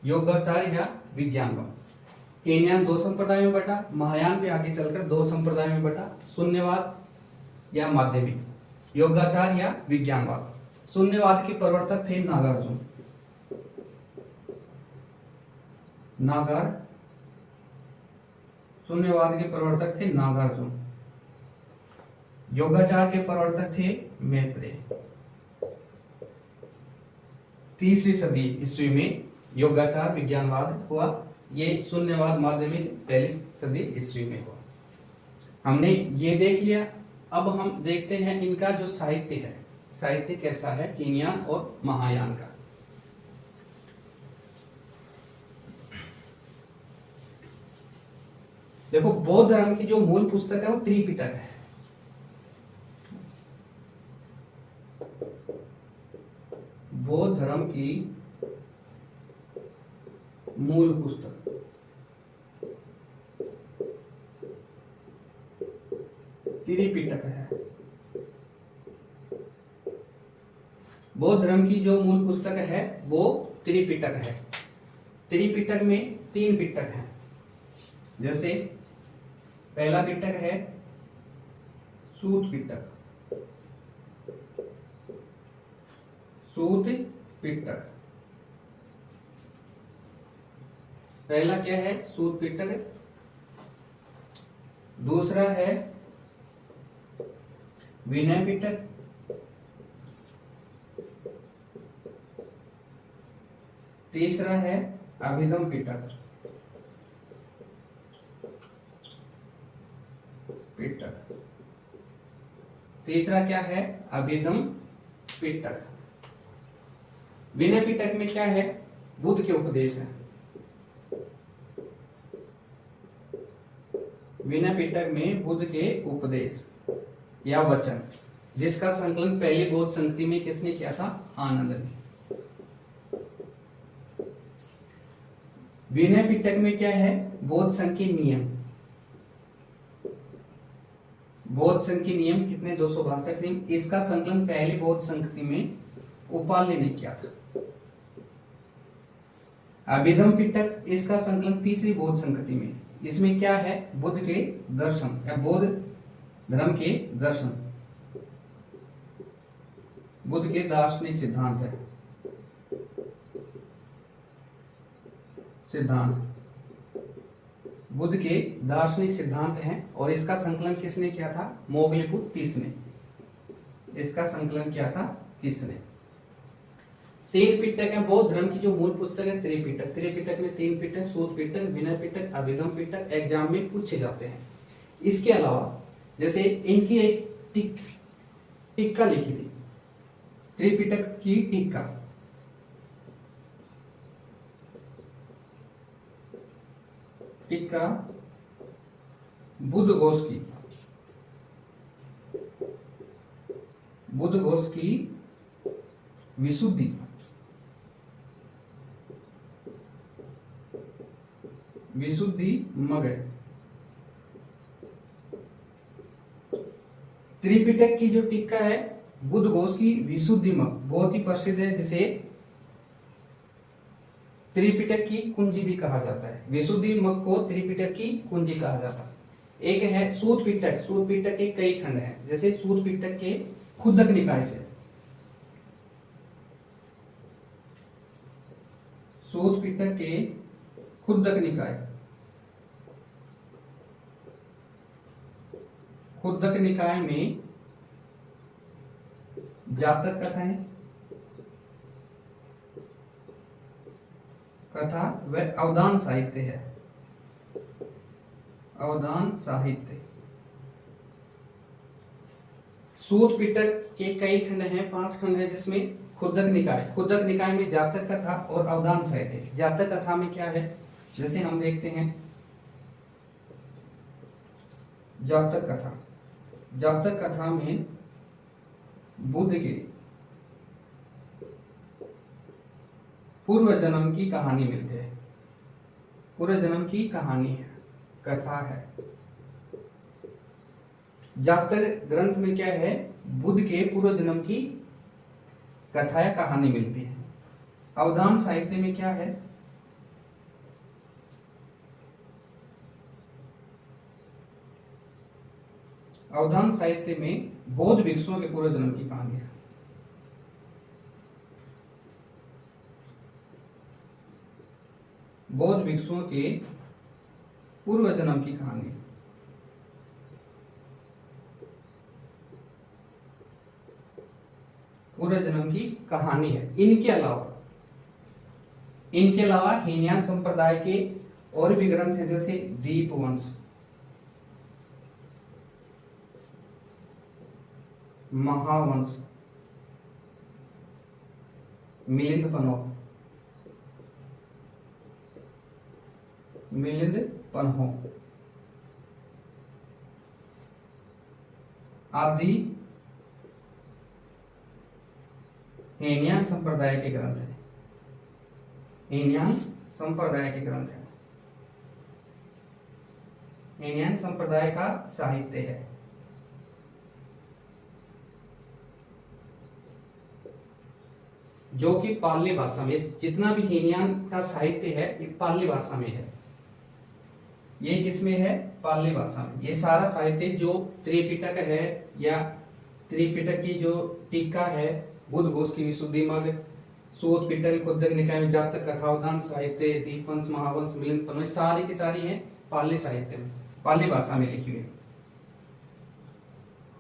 योगाचार या विज्ञानवाद। केन्यान 2 संप्रदाय में बटा, महायान पे आगे चलकर 2 संप्रदाय में बटा, शून्यवाद या माध्यमिक, योगाचार या विज्ञानवाद। शून्यवाद के प्रवर्तक थे नागार्जुन। शून्यवाद के प्रवर्तक थे नागार्जुन। योगाचार के प्रवर्तक थे मैत्रेय। 3वीं सदी ईस्वी में योगाचार विज्ञानवाद हुआ। ये शून्यवाद माध्यमिक 1ली सदी ईस्वी में हुआ। हमने ये देख लिया। अब हम देखते हैं इनका जो साहित्य है, साहित्य कैसा है केन्यान और महायान का। देखो, बौद्ध धर्म की जो मूल पुस्तक है वो त्रिपिटक है। बौद्ध धर्म की मूल पुस्तक त्रिपिटक है। बौद्ध धर्म की जो मूल पुस्तक है वो त्रिपिटक है। त्रिपिटक में 3 पिटक हैं। जैसे पहला पिटक है सूत पिटक। सूत पिटक पहला क्या है? सूत पिटक। दूसरा है विनय पिटक। तीसरा है अभिधम पिटक। तीसरा क्या है? अभिधम पिटक। विनय पिटक में क्या है? बुद्ध के उपदेश है। विनय पिटक में बुद्ध के उपदेश या वचन, जिसका संकलन पहली बौद्ध संगति में किसने किया था? आनंद ने। विनय पिटक में क्या है? बौद्ध संघ के नियम। बौद्ध संघ के नियम कितने? 262 नियम। इसका संकलन पहली बौद्ध संगति में उपाल्य ने किया था। अभिधम पिटक, इसका संकलन 3री बौद्ध संगति में। इसमें क्या है? बुद्ध के दर्शन या बौद्ध धर्म के दर्शन, बुद्ध के दार्शनिक सिद्धांत है। बुद्ध के दार्शनिक सिद्धांत हैं और इसका संकलन किसने किया था? मोगलीपुत तीस ने। इसका संकलन किया था किसने? 3 पिटक है। बौद्ध धर्म की जो मूल पुस्तक है त्रिपिटक। त्रिपिटक में 3 पिटक, सूत पिटक, विनय पिटक, अभिधम पिटक एग्जाम में पूछे जाते हैं। इसके अलावा जैसे इनकी एक टीका लिखी थी, त्रिपिटक की टीका। टीका बुद्ध घोष की। बुद्ध घोष की विशुद्धि। विशुद्धि मग। त्रिपिटक की जो टीका है बुद्ध घोष की विशुद्धि मग बहुत ही प्रसिद्ध है, जिसे त्रिपिटक की कुंजी भी कहा जाता है। विशुद्धि मग को त्रिपिटक की कुंजी कहा जाता है। एक है सूत पिटक। सूत पिटक के कई खंड हैं, जैसे सूत पिटक के खुद्दक निकाय से। सूत पिटक के खुद्दक निकाय। खुद्दक निकाय में जातक कथाएं, कथा व अवदान साहित्य है। अवदान साहित्य। सूत पिटक के कई खंड हैं, 5 खंड हैं, जिसमें खुद्दक निकाय। खुद्दक निकाय में जातक कथा और अवदान साहित्य। जातक कथा में क्या है? जैसे हम देखते हैं जातक कथा। जातक कथा में बुद्ध के पूर्व जन्म की कहानी मिलती है। पूर्व जन्म की कहानी है, कथा है। जातक ग्रंथ में क्या है? बुद्ध के पूर्व जन्म की कथा या कहानी मिलती है। अवदान साहित्य में क्या है? अवधान साहित्य में बौद्ध भिक्षुओं के पूर्व जन्म की कहानी है। बौद्ध भिक्षुओं के पूर्व जन्म की कहानी, पूर्व जन्म की कहानी है। इनके अलावा हीनयान संप्रदाय के और भी ग्रंथ हैं, जैसे दीपवंश, महावंश, मिलिंद पन्हो आदि हीनयान संप्रदाय के ग्रंथ हैं। हीनयान संप्रदाय के ग्रंथ हैं। हीनयान संप्रदाय का साहित्य है। जो कि पाली भाषा में, जितना भी हीनयान का साहित्य है ये पाली भाषा में है। ये किसमें है? पाली भाषा में। ये सारा साहित्य जो त्रिपिटक है या त्रिपिटक की जो टीका है, बुद्ध घोष की विशुद्धि मग, सूत पिटक, कुद्दक निकाय में जातक, कथावधान साहित्य, दीपवंश, महावंश, मिलिंद पन्हो, सारी की सारी है पाली साहित्य में, पाली भाषा में लिखी हुई।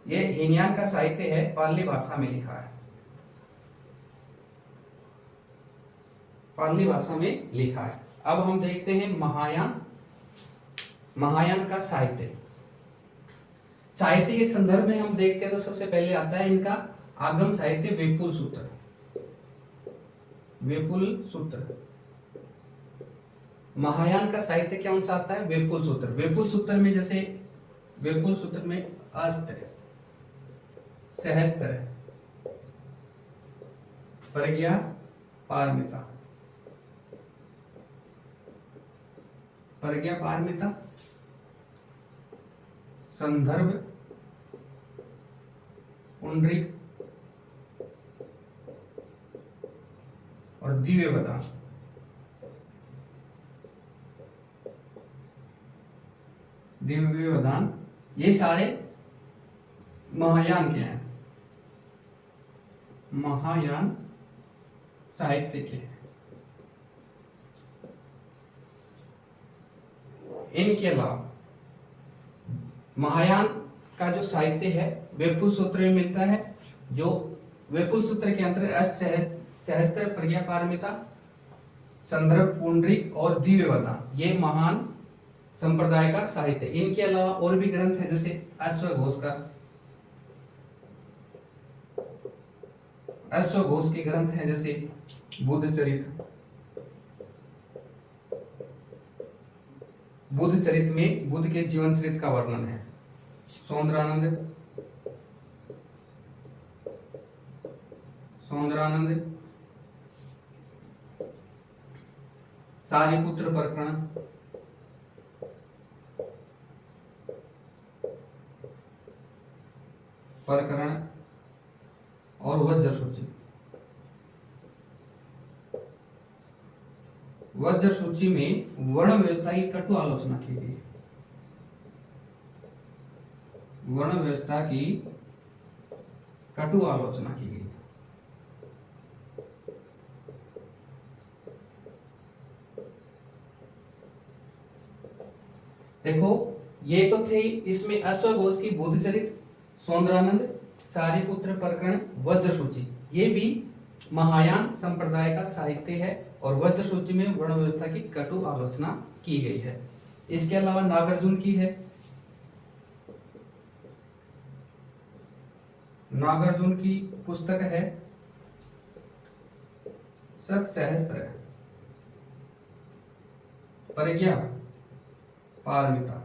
ये हीनयान का साहित्य है, पाली भाषा में लिखा है, पाली भाषा में लिखा है। अब हम देखते हैं महायान का साहित्य। साहित्य के संदर्भ में हम देखते हैं तो सबसे पहले आता है इनका आगम साहित्य, वेपुल सूत्र। वेपुल सूत्र महायान का साहित्य कौन सा आता है? वेपुल सूत्र। वेपुल सूत्र में जैसे वेपुल सूत्र में अस्त्र, सहस्त्र, प्रज्ञा, पारमिता, प्रज्ञा पारमिता, संदर्भ, पुंडरीक और दिव्यवदान, दिव्यवदान, ये सारे महायान के हैं, महायान साहित्य के हैं। इनके अलावा महायान का जो साहित्य है वेपुल सूत्र में मिलता है। जो वेपुल सूत्र के अंतर्गत अष्ट सहस्त्र, प्रज्ञा पारमिता, संदर्भ, पुंडरीक और दिव्यवदान, ये महान संप्रदाय का साहित्य। इनके अलावा और भी ग्रंथ है, जैसे अश्वघोष के ग्रंथ हैं, जैसे बुद्ध चरित में बुद्ध के जीवन चरित का वर्णन है। सौंदरानंद, सारिपुत्र प्रकरण और वज्रसूची। वज्रसूची में वर्ण व्यवस्था की कटु आलोचना की गई। वर्ण व्यवस्था की कटु आलोचना की गई। देखो ये तो थे इसमें अश्वघोष की बुद्ध चरित, सौंदरानंद, सारिपुत्र प्रकरण, वज्रसूची, ये भी महायान संप्रदाय का साहित्य है और वज्रसूची में वर्ण व्यवस्था की कटु आलोचना की गई है। इसके अलावा नागार्जुन की है, नागार्जुन की पुस्तक है सत्सहस्त्र, प्रज्ञा पारमिता।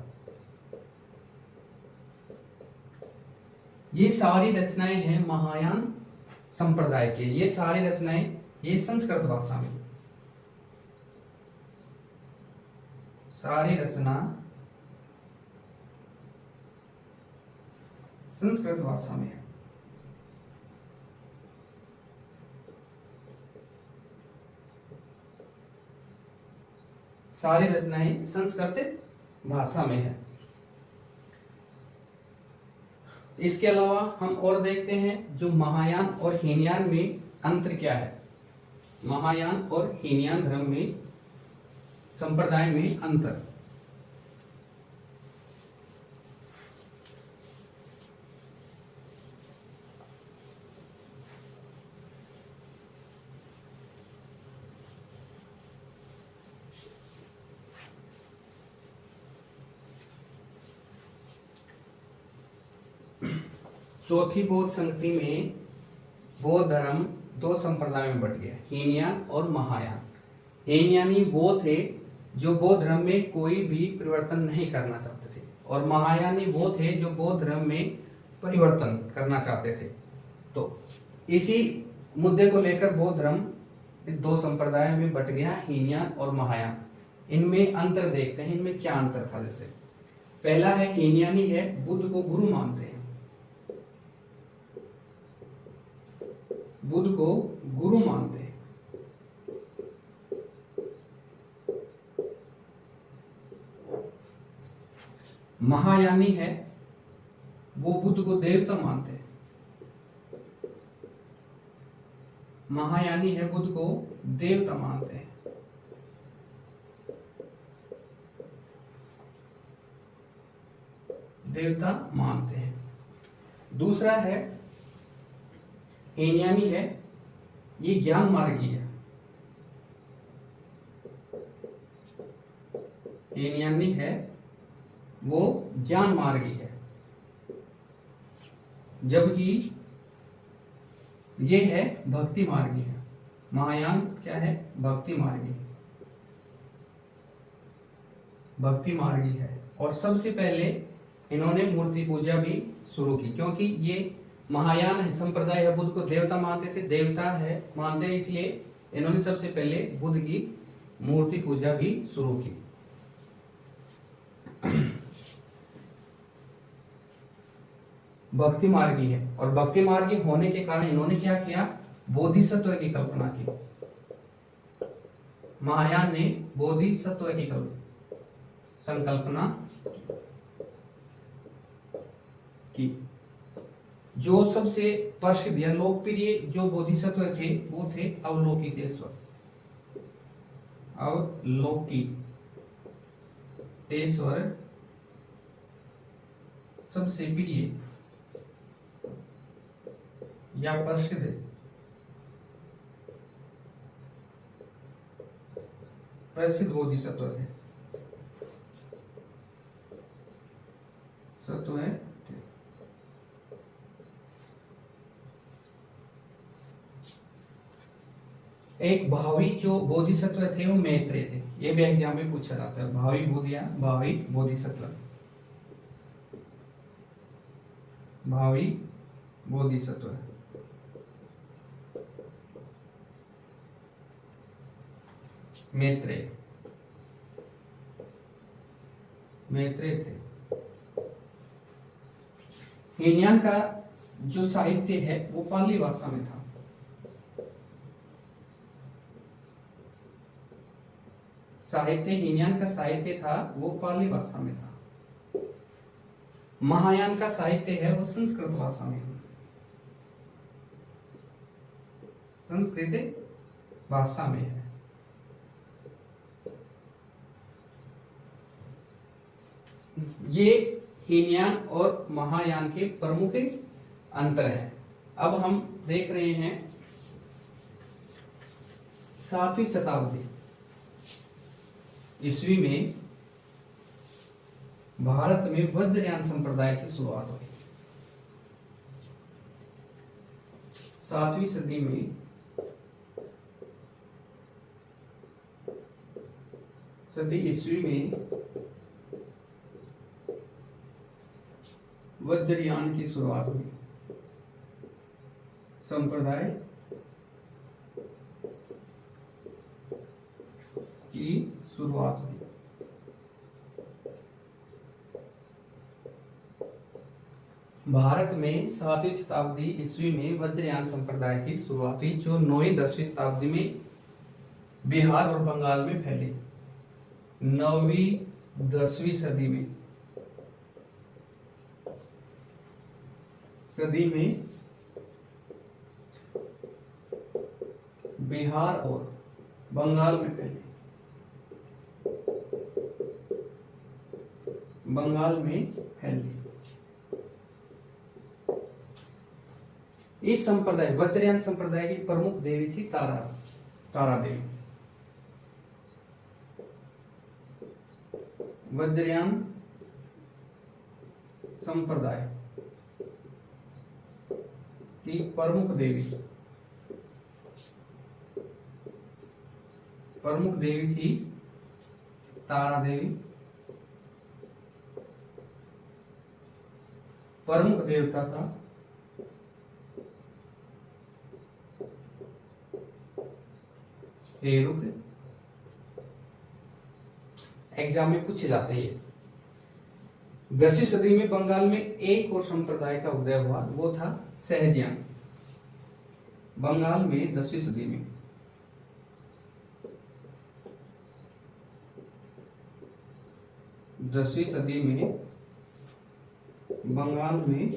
ये सारी रचनाएं हैं महायान संप्रदाय के। ये सारी रचनाएं ये संस्कृत भाषा में, सारी रचना संस्कृत भाषा में है। सारी रचनाएं संस्कृत भाषा में है। इसके अलावा हम और देखते हैं जो महायान और हीनयान में अंतर क्या है। महायान और हीनयान धर्म में, संप्रदाय में अंतर। चौथी बौद्ध संगति में बौद्ध धर्म दो संप्रदायों में बट गया, हीनयान और महायान। हीनयानी वो थे जो बौद्ध धर्म में कोई भी परिवर्तन नहीं करना चाहते थे, और महायानी वो थे जो बौद्ध धर्म में परिवर्तन करना चाहते थे। तो इसी मुद्दे को लेकर बौद्ध धर्म दो संप्रदायों में बट गया, हीनयान और महायान। इनमें अंतर देखते हैं, इनमें क्या अंतर था। जैसे पहला है, हीनयानी है बुद्ध को गुरु मानते हैं, बुद्ध को गुरु मानते हैं। महायानी है वो बुद्ध को देवता मानते हैं, महायानी है बुद्ध को देवता मानते हैं। देवता मानते हैं। दूसरा है, हीनयानी है, ये ज्ञान मार्गी है। हीनयानी है वो ज्ञान मार्गी है, जबकि ये है भक्ति मार्गी है। महायान क्या है? भक्ति मार्गी, भक्ति मार्गी है। और सबसे पहले इन्होंने मूर्ति पूजा भी शुरू की, क्योंकि ये महायान संप्रदाय है बुद्ध को देवता मानते थे, देवता है मानते हैं, इसलिए इन्होंने सबसे पहले बुद्ध की मूर्ति पूजा भी शुरू की। भक्ति मार्गी है, और भक्ति मार्गी होने के कारण इन्होंने क्या किया? बोधिसत्व की कल्पना की। महायान ने बोधिसत्व की संकल्पना की। जो सबसे प्रसिद्ध या लोकप्रिय जो बोधिसत्व थे वो थे अवलोकितेश्वर। अवलोकितेश्वर सबसे प्रिय या प्रसिद्ध बोधिसत्व थे, सत्व है। एक भावी जो बोधिसत्व थे वो मैत्रेय थे, ये भी एग्जाम में पूछा जाता है। भावी बोधिसत्व, भावी बोधिसत्व मैत्रेय थे। हीनयान का जो साहित्य है वो पाली भाषा में था। हीनयान का साहित्य था वो पाली भाषा में था। महायान का साहित्य है वो संस्कृत भाषा में है, संस्कृत भाषा में है। ये हीनयान और महायान के प्रमुख अंतर है। अब हम देख रहे हैं 7वीं शताब्दी ईस्वी में भारत में वज्रयान संप्रदाय की शुरुआत हुई। 7वीं सदी में ईस्वी में वज्रयान की शुरुआत हुई, संप्रदाय की शुरुआत हुई। भारत में 7वीं शताब्दी ईस्वी में वज्रयान संप्रदाय की शुरुआत हुई, जो 9वीं 10वीं शताब्दी में बिहार और बंगाल में फैली। 9वीं 10वीं सदी में सदी में बिहार और बंगाल में फैली। बंगाल में फैली। इस संप्रदाय वज्रयान संप्रदाय की प्रमुख देवी थी तारा देवी। वज्रयान संप्रदाय की प्रमुख देवी थी तारा देवी। प्रमुख देवता था हेरुक। एग्जाम में पूछे जाते हैं। 10वीं सदी में बंगाल में एक और संप्रदाय का उदय हुआ, वो था सहजयान। बंगाल में 10वीं सदी में बंगाल में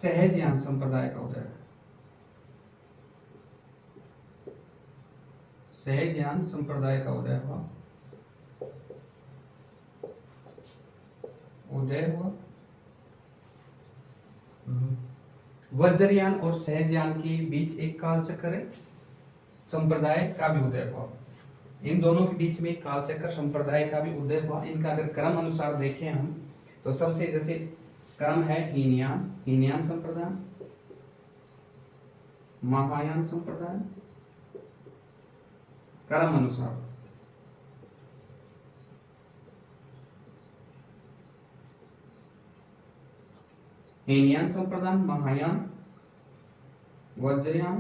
सहजयान संप्रदाय का उदय। सहजयान संप्रदाय का उदय हुआ। वज्रयान और सहजयान के बीच एक कालचक्र संप्रदाय का भी उदय हुआ। इन दोनों के बीच में कालचक्र संप्रदाय का भी उदय हुआ। इनका अगर क्रम अनुसार देखें हम तो सबसे जैसे क्रम है हीनयान संप्रदाय, महायान संप्रदाय, क्रम अनुसार। हीनयान संप्रदाय, महायान, वज्रयान,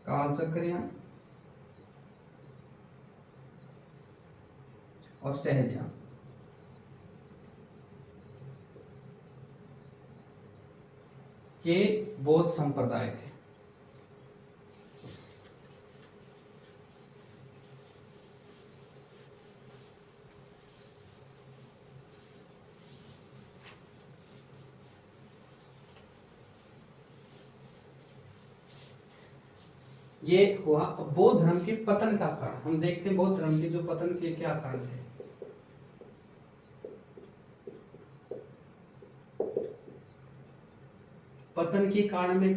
कालचक्रयान और सहजयान। ये बौद्ध संप्रदाय थे। ये हुआ बौद्ध धर्म के पतन का कारण। हम देखते हैं बौद्ध धर्म के जो पतन के क्या कारण थे। पतन के कारण में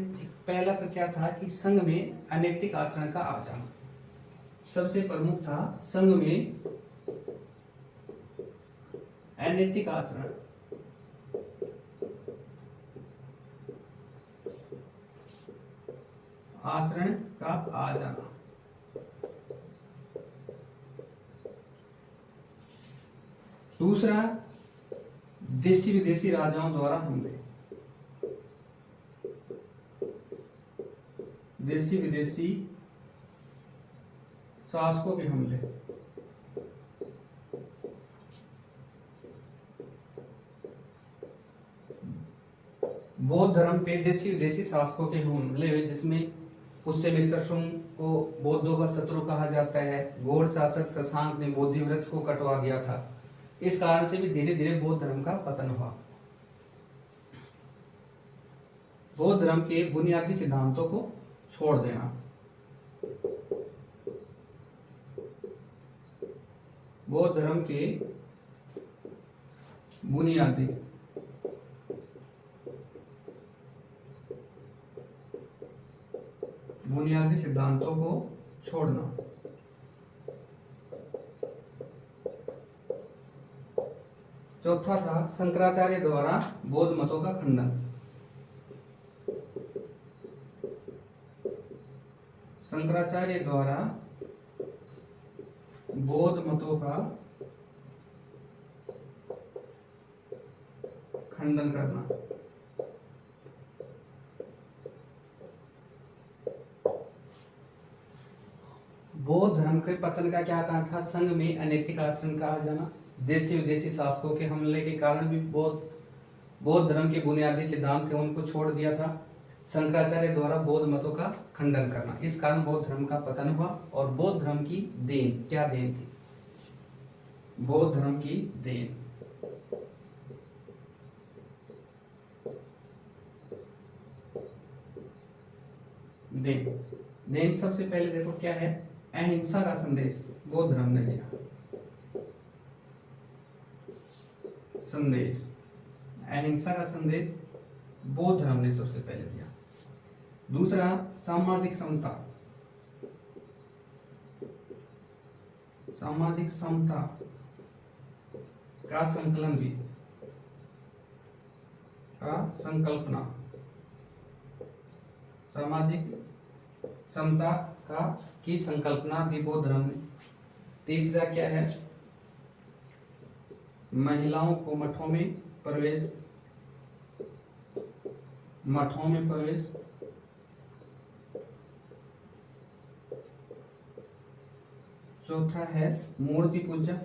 पहला तो क्या था कि संघ में अनैतिक आचरण का आ जाना। सबसे प्रमुख था संघ में अनैतिक आचरण। का आ जाना। दूसरा, देशी विदेशी राजाओं द्वारा हमले। देशी विदेशी शासकों के हमले। बौद्ध धर्म पे देशी विदेशी शासकों के हमले हुए, जिसमें पुष्यमित्र शुंग को बौद्धों का शत्रु कहा जाता है। गौड़ शासक शशांक ने बोधि वृक्ष को कटवा दिया था। इस कारण से भी धीरे धीरे बौद्ध धर्म का पतन हुआ। बौद्ध धर्म के बुनियादी सिद्धांतों को छोड़ देना। बौद्ध धर्म के बुनियादी सिद्धांतों को छोड़ना। चौथा था शंकराचार्य द्वारा बौद्ध मतों का खंडन। शंकराचार्य द्वारा बौद्ध मतों का खंडन करना। बौद्ध धर्म के पतन का क्या कारण था? संघ में अनैतिक आचरण का आ जाना। देशी विदेशी शासकों के हमले के कारण भी बौद्ध धर्म के बुनियादी सिद्धांत थे उनको छोड़ दिया था। शंकराचार्य द्वारा बौद्ध मतों का खंडन करना, इस कारण बौद्ध धर्म का पतन हुआ। और बौद्ध धर्म की देन क्या देन थी? बौद्ध धर्म की देन देन सबसे पहले देखो क्या है, अहिंसा का संदेश बौद्ध धर्म ने दिया। संदेश, अहिंसा का संदेश बौद्ध धर्म ने सबसे पहले दिया। दूसरा, सामाजिक समता, सामाजिक समता का संकलन भी, का संकल्पना, सामाजिक समता का की संकल्पना दी बौद्ध धर्म ने। तीसरा क्या है, महिलाओं को मठों में प्रवेश, मठों में प्रवेश। चौथा है मूर्ति पूजा,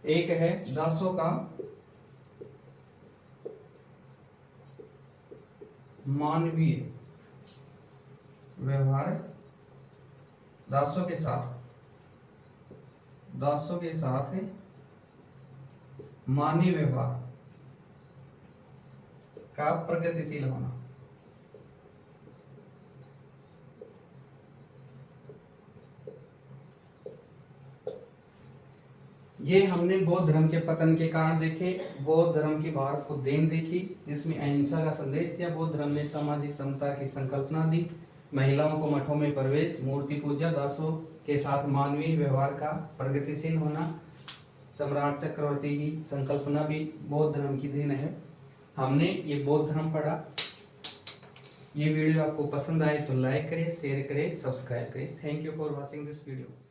एक है दासों का मानवीय व्यवहार, दासों के साथ, दासों के साथ मानवीय व्यवहार का प्रगतिशील होना। ये हमने बौद्ध धर्म के पतन के कारण देखे, बौद्ध धर्म की भारत को देन देखी जिसमें अहिंसा का संदेश दिया बौद्ध धर्म ने, सामाजिक समता की संकल्पना दी, महिलाओं को मठों में प्रवेश, मूर्ति पूजा, दासों के साथ मानवीय व्यवहार का प्रगतिशील होना, सम्राट चक्रवर्ती की संकल्पना भी बौद्ध धर्म की देन है। हमने ये बौद्ध धर्म पढ़ा। ये वीडियो आपको पसंद आए तो लाइक करें, शेयर करें, सब्सक्राइब करें। Thank you for watching this video.